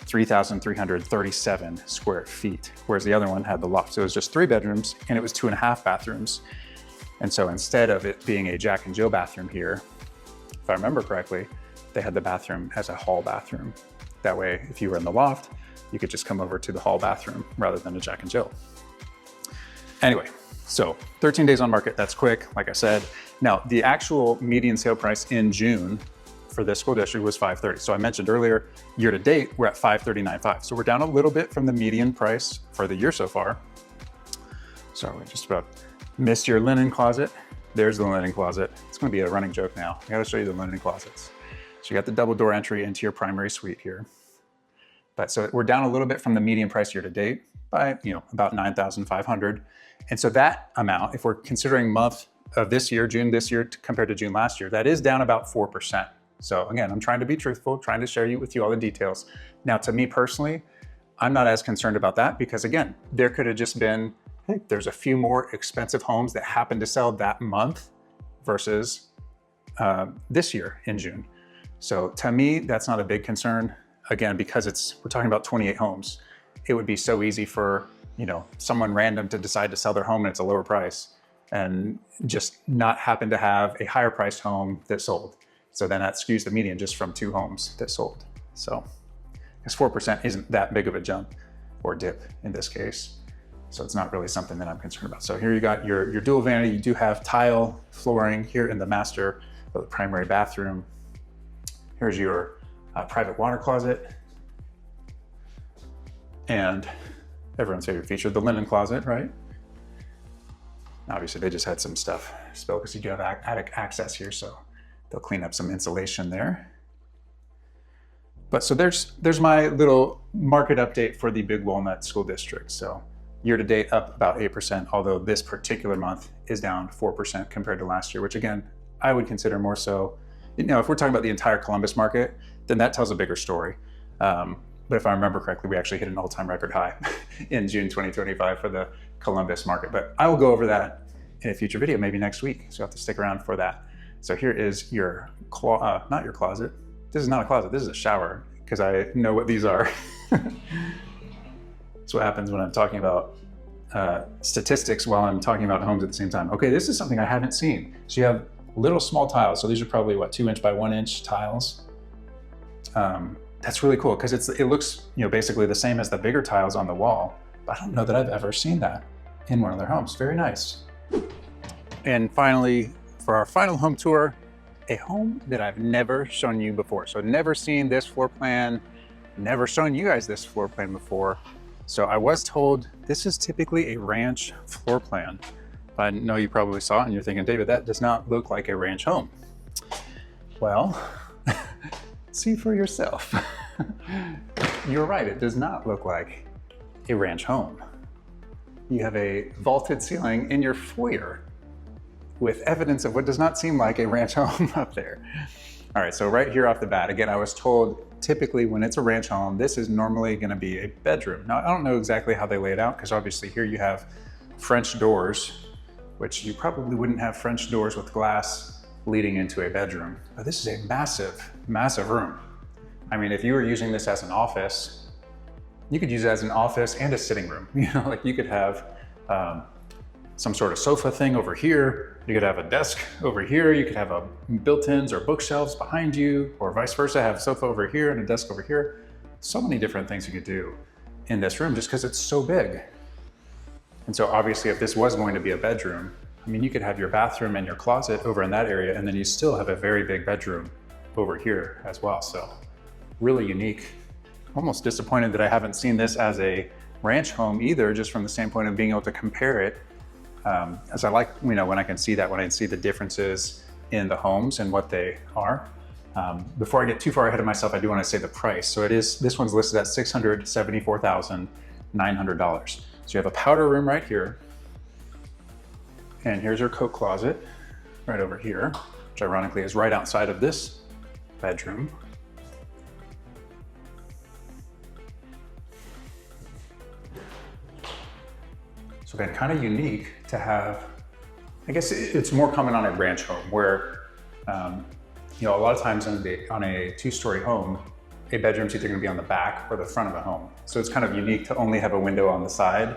3,337 square feet, whereas the other one had the loft. So it was just 3 bedrooms and it was 2.5 bathrooms. And so instead of it being a Jack and Jill bathroom here, if I remember correctly, they had the bathroom as a hall bathroom. That way, if you were in the loft, you could just come over to the hall bathroom rather than a Jack and Jill. Anyway, so 13 days on market, that's quick, like I said. Now, the actual median sale price in June for this school district was $530. So I mentioned earlier, year to date, we're at $539.5. So we're down a little bit from the median price for the year so far. So we just about missed your linen closet. There's the linen closet. It's gonna be a running joke now. I gotta show you the linen closets. So you got the double door entry into your primary suite here. But so we're down a little bit from the median price year to date by, about $9,500. And so that amount, if we're considering month of this year, June this year compared to June last year, that is down about 4%. So again, I'm trying to be truthful, trying to share with you all the details. Now, to me personally, I'm not as concerned about that because again, there could have just been, hey, there's a few more expensive homes that happen to sell that month versus this year in June. So to me, that's not a big concern. Again, because we're talking about 28 homes. It would be so easy for someone random to decide to sell their home and it's a lower price and just not happen to have a higher priced home that sold. So then that skews the median just from 2 homes that sold. So I guess 4% isn't that big of a jump or dip in this case. So it's not really something that I'm concerned about. So here you got your dual vanity. You do have tile flooring here in the master or the primary bathroom. Here's your private water closet. And everyone's favorite feature, the linen closet, right? Obviously they just had some stuff spilled because you do have attic access here, so they'll clean up some insulation there. But so there's my little market update for the Big Walnut School District. So year to date up about 8%, although this particular month is down 4% compared to last year, which again, I would consider more so, if we're talking about the entire Columbus market, then that tells a bigger story. But if I remember correctly, we actually hit an all-time record high in June 2025 for the Columbus market. But I will go over that in a future video, maybe next week. So you'll have to stick around for that. So here is your, not your closet. This is not a closet, this is a shower, because I know what these are. That's what happens when I'm talking about statistics while I'm talking about homes at the same time. Okay, this is something I haven't seen. So you have little small tiles. So these are probably what, 2 inch by 1 inch tiles. That's really cool because it looks basically the same as the bigger tiles on the wall. But I don't know that I've ever seen that in one of their homes. Very nice. And finally, for our final home tour, a home that I've never shown you before. So never seen this floor plan, never shown you guys this floor plan before. So I was told this is typically a ranch floor plan. I know you probably saw it and you're thinking, David, that does not look like a ranch home. Well, see for yourself. You're right, it does not look like a ranch home. You have a vaulted ceiling in your foyer with evidence of what does not seem like a ranch home up there. All right, so right here off the bat, again, I was told typically when it's a ranch home, this is normally gonna be a bedroom. Now, I don't know exactly how they lay it out because obviously here you have French doors, which you probably wouldn't have French doors with glass leading into a bedroom. But this is a massive, massive room. I mean, if you were using this as an office, you could use it as an office and a sitting room. Like you could have some sort of sofa thing over here. You could have a desk over here. You could have a built-ins or bookshelves behind you, or vice versa, have a sofa over here and a desk over here. So many different things you could do in this room just because it's so big. And so obviously if this was going to be a bedroom, I mean, you could have your bathroom and your closet over in that area, and then you still have a very big bedroom over here as well. So really unique. Almost disappointed that I haven't seen this as a ranch home either, just from the standpoint of being able to compare it. As I like, when I can see that, when I can see the differences in the homes and what they are. Before I get too far ahead of myself, I do want to say the price. So this one's listed at $674,900. So you have a powder room right here. And here's your coat closet right over here, which ironically is right outside of this bedroom. So again, kind of unique to have, I guess it's more common on a ranch home where, a lot of times on a 2-story home, a bedroom's either gonna be on the back or the front of the home. So it's kind of unique to only have a window on the side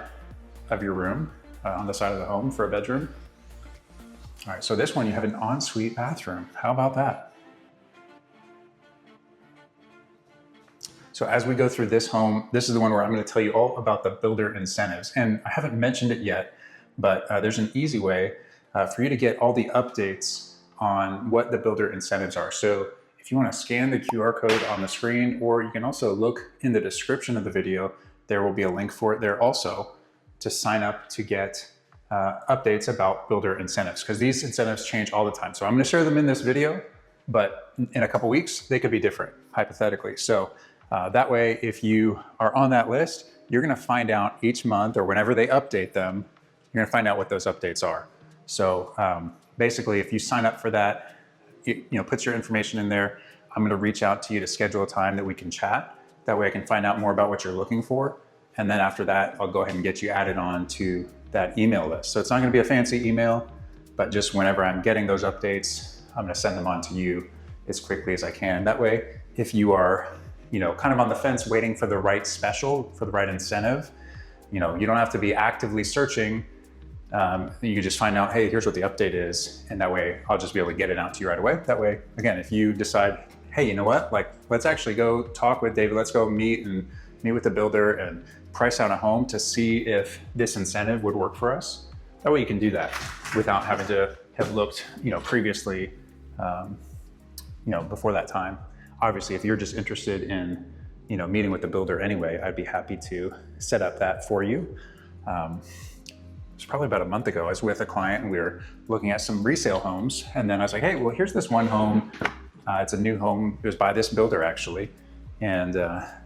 of your room, on the side of the home for a bedroom. All right, so this one, you have an ensuite bathroom. How about that? So as we go through this home, this is the one where I'm going to tell you all about the builder incentives. And I haven't mentioned it yet, but there's an easy way for you to get all the updates on what the builder incentives are. So if you want to scan the QR code on the screen, or you can also look in the description of the video, there will be a link for it there also to sign up to get updates about builder incentives, because these incentives change all the time. So I'm going to share them in this video, but in a couple weeks, they could be different, hypothetically. So that way, if you are on that list, you're going to find out each month or whenever they update them, you're going to find out what those updates are. So basically, if you sign up for that, put your information in there, I'm going to reach out to you to schedule a time that we can chat. That way I can find out more about what you're looking for. And then after that, I'll go ahead and get you added on to that email list. So it's not going to be a fancy email, but just whenever I'm getting those updates, I'm going to send them on to you as quickly as I can. That way, if you are kind of on the fence waiting for the right special, for the right incentive, You know, you don't have to be actively searching. You can just find out, hey, here's what the update is. And that way I'll just be able to get it out to you right away. That way, again, if you decide, hey, you know what, like, let's actually go talk with David, let's go meet with the builder and price out a home to see if this incentive would work for us. That way you can do that without having to have looked, you know, previously, you know, before that time. Obviously, if you're just interested in, you know, meeting with the builder anyway, I'd be happy to set up that for you. It was probably about a month ago. I was with a client and we were looking at some resale homes. And then I was like, hey, well, here's this one home. It's a new home. It was by this builder actually. And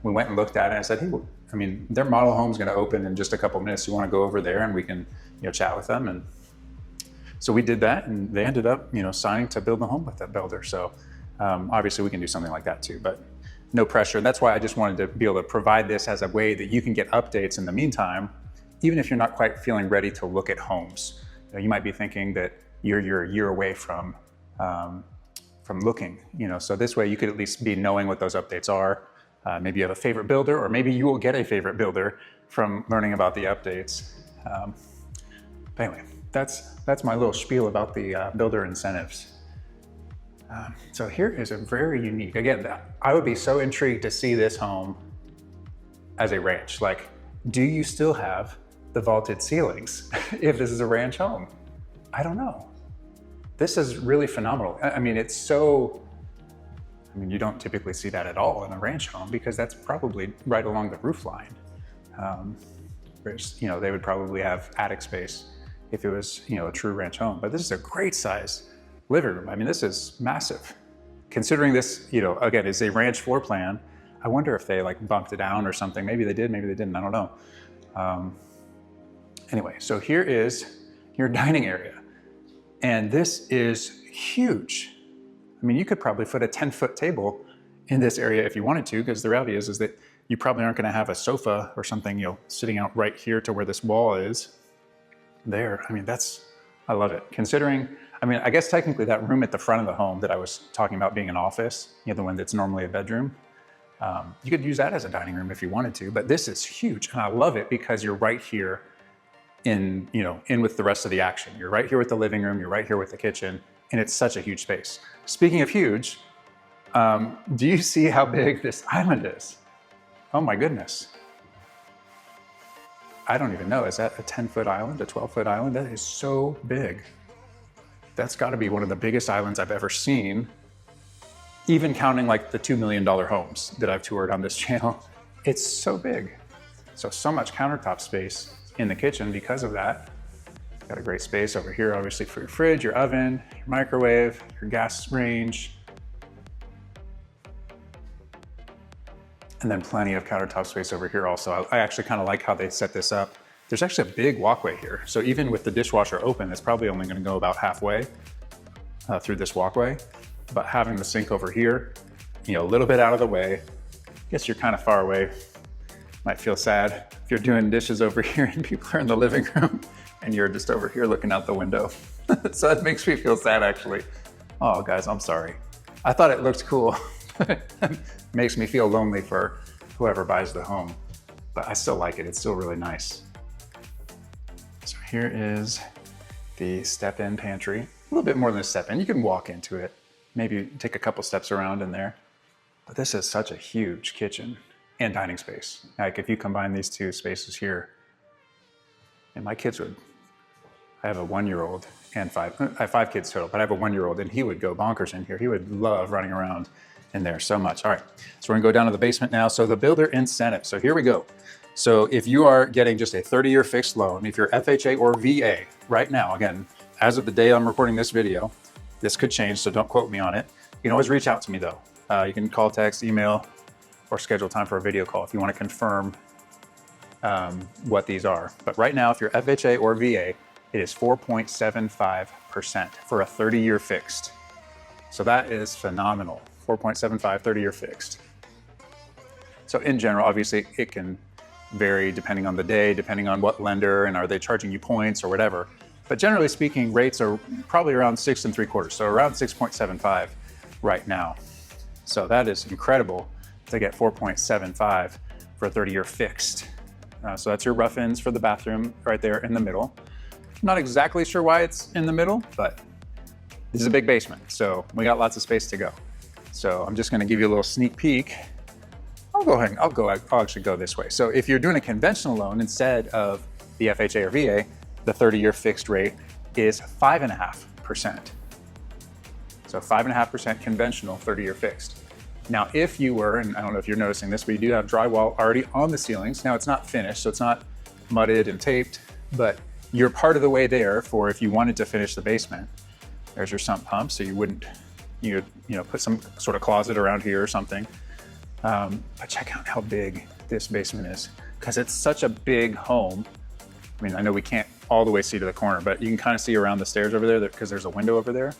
we went and looked at it and I said, hey, well, I mean, their model home's gonna open in just a couple minutes. You wanna go over there and we can, you know, chat with them. And so we did that and they ended up, you know, signing to build the home with that builder. So obviously we can do something like that too, but no pressure. That's why I just wanted to be able to provide this as a way that you can get updates in the meantime, even if you're not quite feeling ready to look at homes. You know, you might be thinking that you're a year away from looking, you know, so this way you could at least be knowing what those updates are. Maybe you have a favorite builder, or maybe you will get a favorite builder from learning about the updates. But anyway, that's my little spiel about the builder incentives. So here is a very unique, again, I would be so intrigued to see this home as a ranch. Like, do you still have the vaulted ceilings if this is a ranch home? I don't know. This is really phenomenal. I mean, it's so, I mean, you don't typically see that at all in a ranch home because that's probably right along the roof line. You know, they would probably have attic space if it was, you know, a true ranch home, but this is a great size living room. I mean, this is massive. Considering this, you know, again, is a ranch floor plan, I wonder if they like bumped it down or something. Maybe they did, maybe they didn't, I don't know. Anyway, so here is your dining area. And this is huge. I mean, you could probably put a 10-foot table in this area if you wanted to, because the reality is that you probably aren't gonna have a sofa or something, you know, sitting out right here to where this wall is there. I mean, I love it. Considering, I mean, I guess technically that room at the front of the home that I was talking about being an office, you know, the one that's normally a bedroom, you could use that as a dining room if you wanted to, but this is huge. And I love it because you're right here in with the rest of the action. You're right here with the living room, you're right here with the kitchen, and it's such a huge space. Speaking of huge, do you see how big this island is? Oh my goodness. I don't even know, is that a 10-foot island, a 12-foot island? That is so big. That's gotta be one of the biggest islands I've ever seen, even counting like the $2 million homes that I've toured on this channel. It's so big. So much countertop space in the kitchen because of that. Got a great space over here, obviously, for your fridge, your oven, your microwave, your gas range. And then plenty of countertop space over here also. I actually kind of like how they set this up. There's actually a big walkway here. So even with the dishwasher open, it's probably only gonna go about halfway through this walkway. But having the sink over here, you know, a little bit out of the way, I guess you're kind of far away. Might feel sad if you're doing dishes over here and people are in the living room and you're just over here looking out the window. So that makes me feel sad, actually. Oh, guys, I'm sorry. I thought it looked cool. Makes me feel lonely for whoever buys the home, but I still like it. It's still really nice. So here is the step-in pantry. A little bit more than a step-in. You can walk into it. Maybe take a couple steps around in there. But this is such a huge kitchen and dining space. Like if you combine these two spaces here, and my kids would, I have a 1-year-old and I have 5 kids total, but I have a 1-year-old and he would go bonkers in here. He would love running around in there so much. All right, so we're gonna go down to the basement now. So the builder incentive, so here we go. So if you are getting just a 30-year fixed loan, if you're FHA or VA right now, again, as of the day I'm recording this video, this could change, so don't quote me on it. You can always reach out to me though. You can call, text, email, or schedule time for a video call if you want to confirm what these are. But right now, if you're FHA or VA, it is 4.75% for a 30-year fixed. So that is phenomenal. 4.75, 30-year fixed. So in general, obviously it can vary depending on the day, depending on what lender, and are they charging you points or whatever. But generally speaking, rates are probably around 6 3/4, so around 6.75 right now. So that is incredible to get 4.75 for a 30-year fixed. So that's your rough-ins for the bathroom right there in the middle. Not exactly sure why it's in the middle, but this is a big basement, so we got lots of space to go. So I'm just gonna give you a little sneak peek. I'll actually go this way. So if you're doing a conventional loan instead of the FHA or VA, the 30-year fixed rate is 5.5%. So 5.5% conventional, 30-year fixed. Now, if you were, and I don't know if you're noticing this, but you do have drywall already on the ceilings. Now it's not finished, so it's not mudded and taped, but you're part of the way there for if you wanted to finish the basement. There's your sump pump, so you wouldn't, you know, put some sort of closet around here or something. But check out how big this basement is, because it's such a big home. I mean, I know we can't all the way see to the corner, but you can kind of see around the stairs over there because there's a window over there.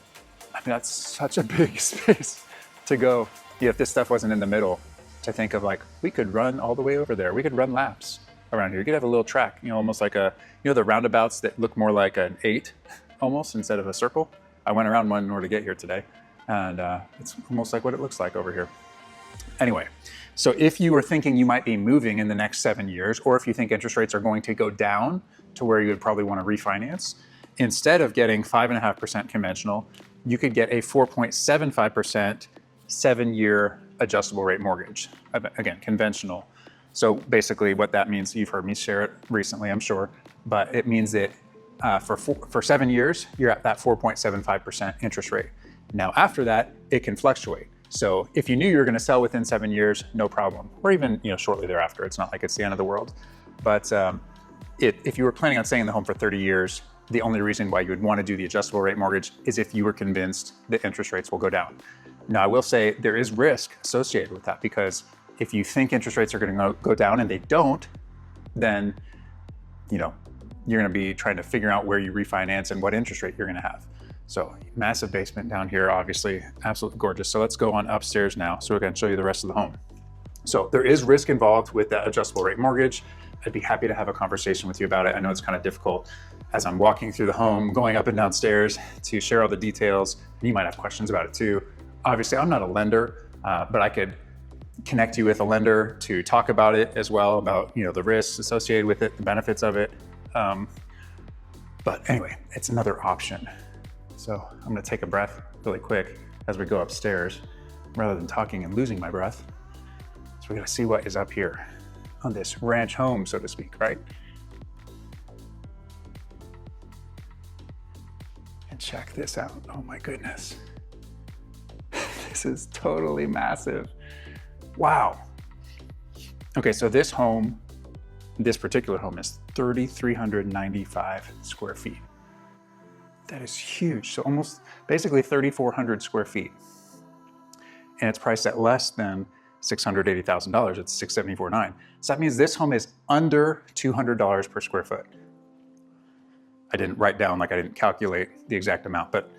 I mean, that's such a big space to go. If this stuff wasn't in the middle, to think of like, we could run all the way over there. We could run laps around here. You could have a little track, you know, almost like a, you know, the roundabouts that look more like an 8 almost instead of a circle. I went around one in order to get here today, and it's almost like what it looks like over here. Anyway, so if you were thinking you might be moving in the next 7 years, or if you think interest rates are going to go down to where you would probably want to refinance, instead of getting 5.5% conventional, you could get a 4.75% 7-year adjustable rate mortgage. Again, conventional. So basically what that means, you've heard me share it recently, I'm sure, but it means that for 7 years, you're at that 4.75% interest rate. Now after that, it can fluctuate. So if you knew you were going to sell within 7 years, no problem. Or even, you know, shortly thereafter, it's not like it's the end of the world. But if you were planning on staying in the home for 30 years, the only reason why you would want to do the adjustable rate mortgage is if you were convinced that interest rates will go down. Now, I will say there is risk associated with that, because if you think interest rates are going to go down and they don't, then, you know, you're going to be trying to figure out where you refinance and what interest rate you're going to have. So massive basement down here, obviously, absolutely gorgeous. So let's go on upstairs now so we can show you the rest of the home. So there is risk involved with that adjustable rate mortgage. I'd be happy to have a conversation with you about it. I know it's kind of difficult as I'm walking through the home, going up and down stairs to share all the details. You might have questions about it too. Obviously, I'm not a lender, but I could connect you with a lender to talk about it as well, about, you know, the risks associated with it, the benefits of it. But anyway, it's another option. So I'm gonna take a breath really quick as we go upstairs, rather than talking and losing my breath. So we gotta see what is up here on this ranch home, so to speak, right? And check this out, oh my goodness. This is totally massive. Wow. Okay, so this home, this particular home is 3,395 square feet. That is huge. So almost basically 3,400 square feet. And it's priced at less than $680,000. It's $674,900. So that means this home is under $200 per square foot. I didn't write down, like I didn't calculate the exact amount, but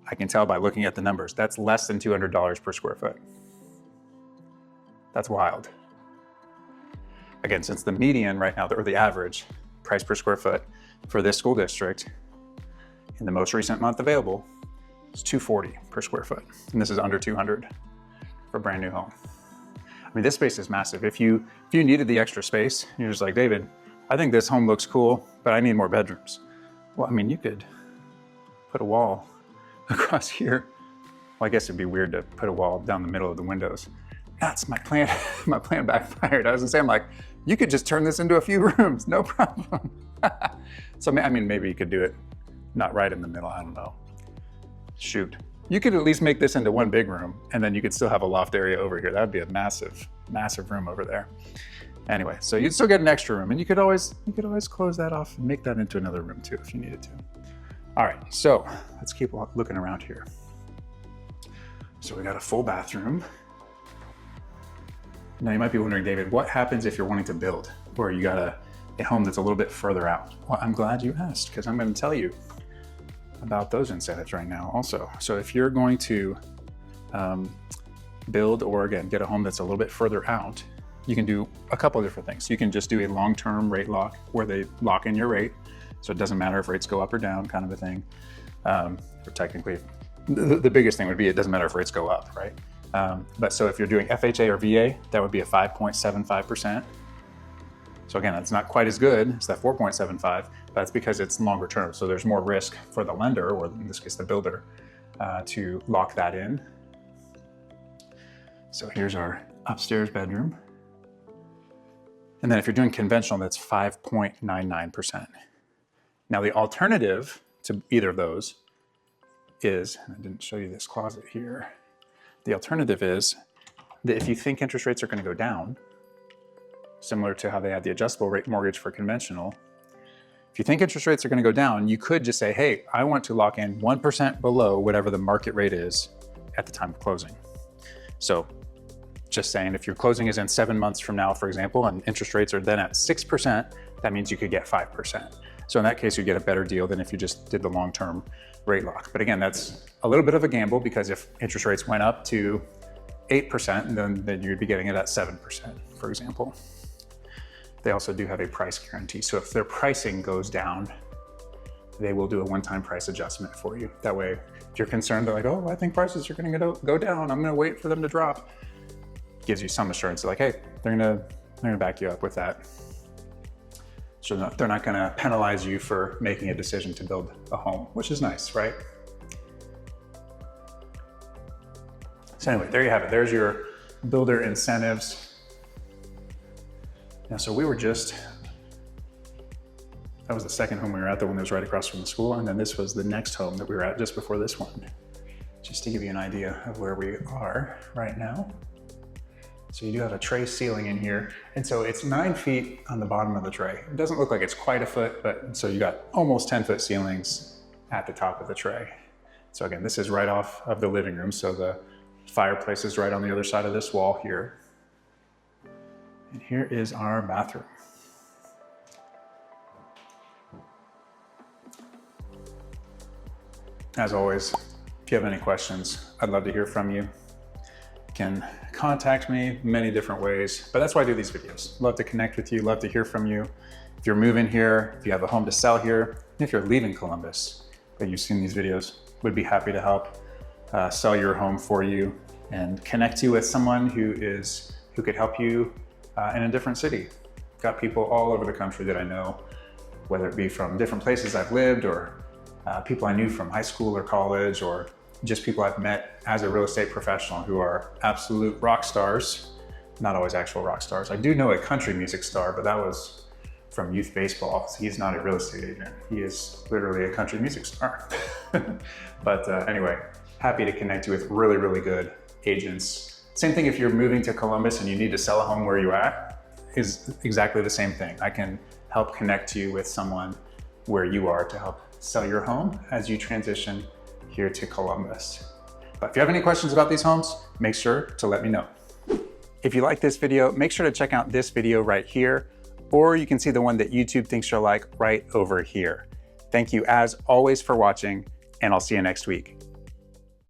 I can tell by looking at the numbers, that's less than $200 per square foot. That's wild. Again, since the median right now, or the average price per square foot for this school district in the most recent month available is $240 per square foot. And this is under $200 for a brand new home. I mean, this space is massive. If you needed the extra space, you're just like, David, I think this home looks cool, but I need more bedrooms. Well, I mean, you could put a wall across here. Well, I guess it'd be weird to put a wall down the middle of the windows. That's my plan. My plan backfired. I was gonna say, I'm like, you could just turn this into a few rooms, no problem. So, I mean, maybe you could do it not right in the middle, I don't know. Shoot. You could at least make this into one big room, and then you could still have a loft area over here. That would be a massive, massive room over there. Anyway, so you'd still get an extra room, and you could always close that off and make that into another room too if you needed to. All right, so let's keep looking around here. So we got a full bathroom. Now you might be wondering, David, what happens if you're wanting to build, or you got a home that's a little bit further out? Well, I'm glad you asked, because I'm going to tell you about those incentives right now also. So if you're going to build, or again, get a home that's a little bit further out, you can do a couple of different things. You can just do a long-term rate lock where they lock in your rate. So it doesn't matter if rates go up or down, kind of a thing. Or technically, the biggest thing would be it doesn't matter if rates go up, right? But so if you're doing FHA or VA, that would be a 5.75%. So again, it's not quite as good as that 4.75, but that's because it's longer term. So there's more risk for the lender, or in this case, the builder, to lock that in. So here's our upstairs bedroom. And then if you're doing conventional, that's 5.99%. Now the alternative to either of those is, and I didn't show you this closet here, the alternative is that if you think interest rates are going to go down, similar to how they had the adjustable rate mortgage for conventional, if you think interest rates are going to go down, you could just say, hey, I want to lock in 1% below whatever the market rate is at the time of closing. So just saying, if your closing is in 7 months from now, for example, and interest rates are then at 6%, that means you could get 5%. So in that case, you get a better deal than if you just did the long-term rate lock. But again, that's a little bit of a gamble, because if interest rates went up to 8%, then you'd be getting it at 7%, for example. They also do have a price guarantee. So if their pricing goes down, they will do a one-time price adjustment for you. That way, if you're concerned, they're like, oh, I think prices are gonna go down, I'm gonna wait for them to drop. Gives you some assurance, like, hey, they're gonna back you up with that. So they're not gonna penalize you for making a decision to build a home, which is nice, right? So anyway, there you have it. There's your builder incentives. Now, so we were that was the second home we were at, the one that was right across from the school. And then this was the next home that we were at just before this one, just to give you an idea of where we are right now. So you do have a tray ceiling in here. And so it's 9 feet on the bottom of the tray. It doesn't look like it's quite a foot, but so you got almost 10-foot ceilings at the top of the tray. So again, this is right off of the living room. So the fireplace is right on the other side of this wall here. And here is our bathroom. As always, if you have any questions, I'd love to hear from you. You can contact me many different ways, but that's why I do these videos. Love to connect with you, love to hear from you. If you're moving here, if you have a home to sell here, and if you're leaving Columbus, but you've seen these videos, would be happy to help sell your home for you and connect you with someone who could help you in a different city. Got people all over the country that I know, whether it be from different places I've lived, or people I knew from high school or college, or just people I've met as a real estate professional who are absolute rock stars, not always actual rock stars. I do know a country music star, but that was from youth baseball. So he's not a real estate agent. He is literally a country music star. But anyway, happy to connect you with really, really good agents. Same thing if you're moving to Columbus and you need to sell a home where you're at, is exactly the same thing. I can help connect you with someone where you are to help sell your home as you transition here to Columbus. But if you have any questions about these homes, make sure to let me know. If you like this video, make sure to check out this video right here, or you can see the one that YouTube thinks you'll like right over here. Thank you as always for watching, and I'll see you next week.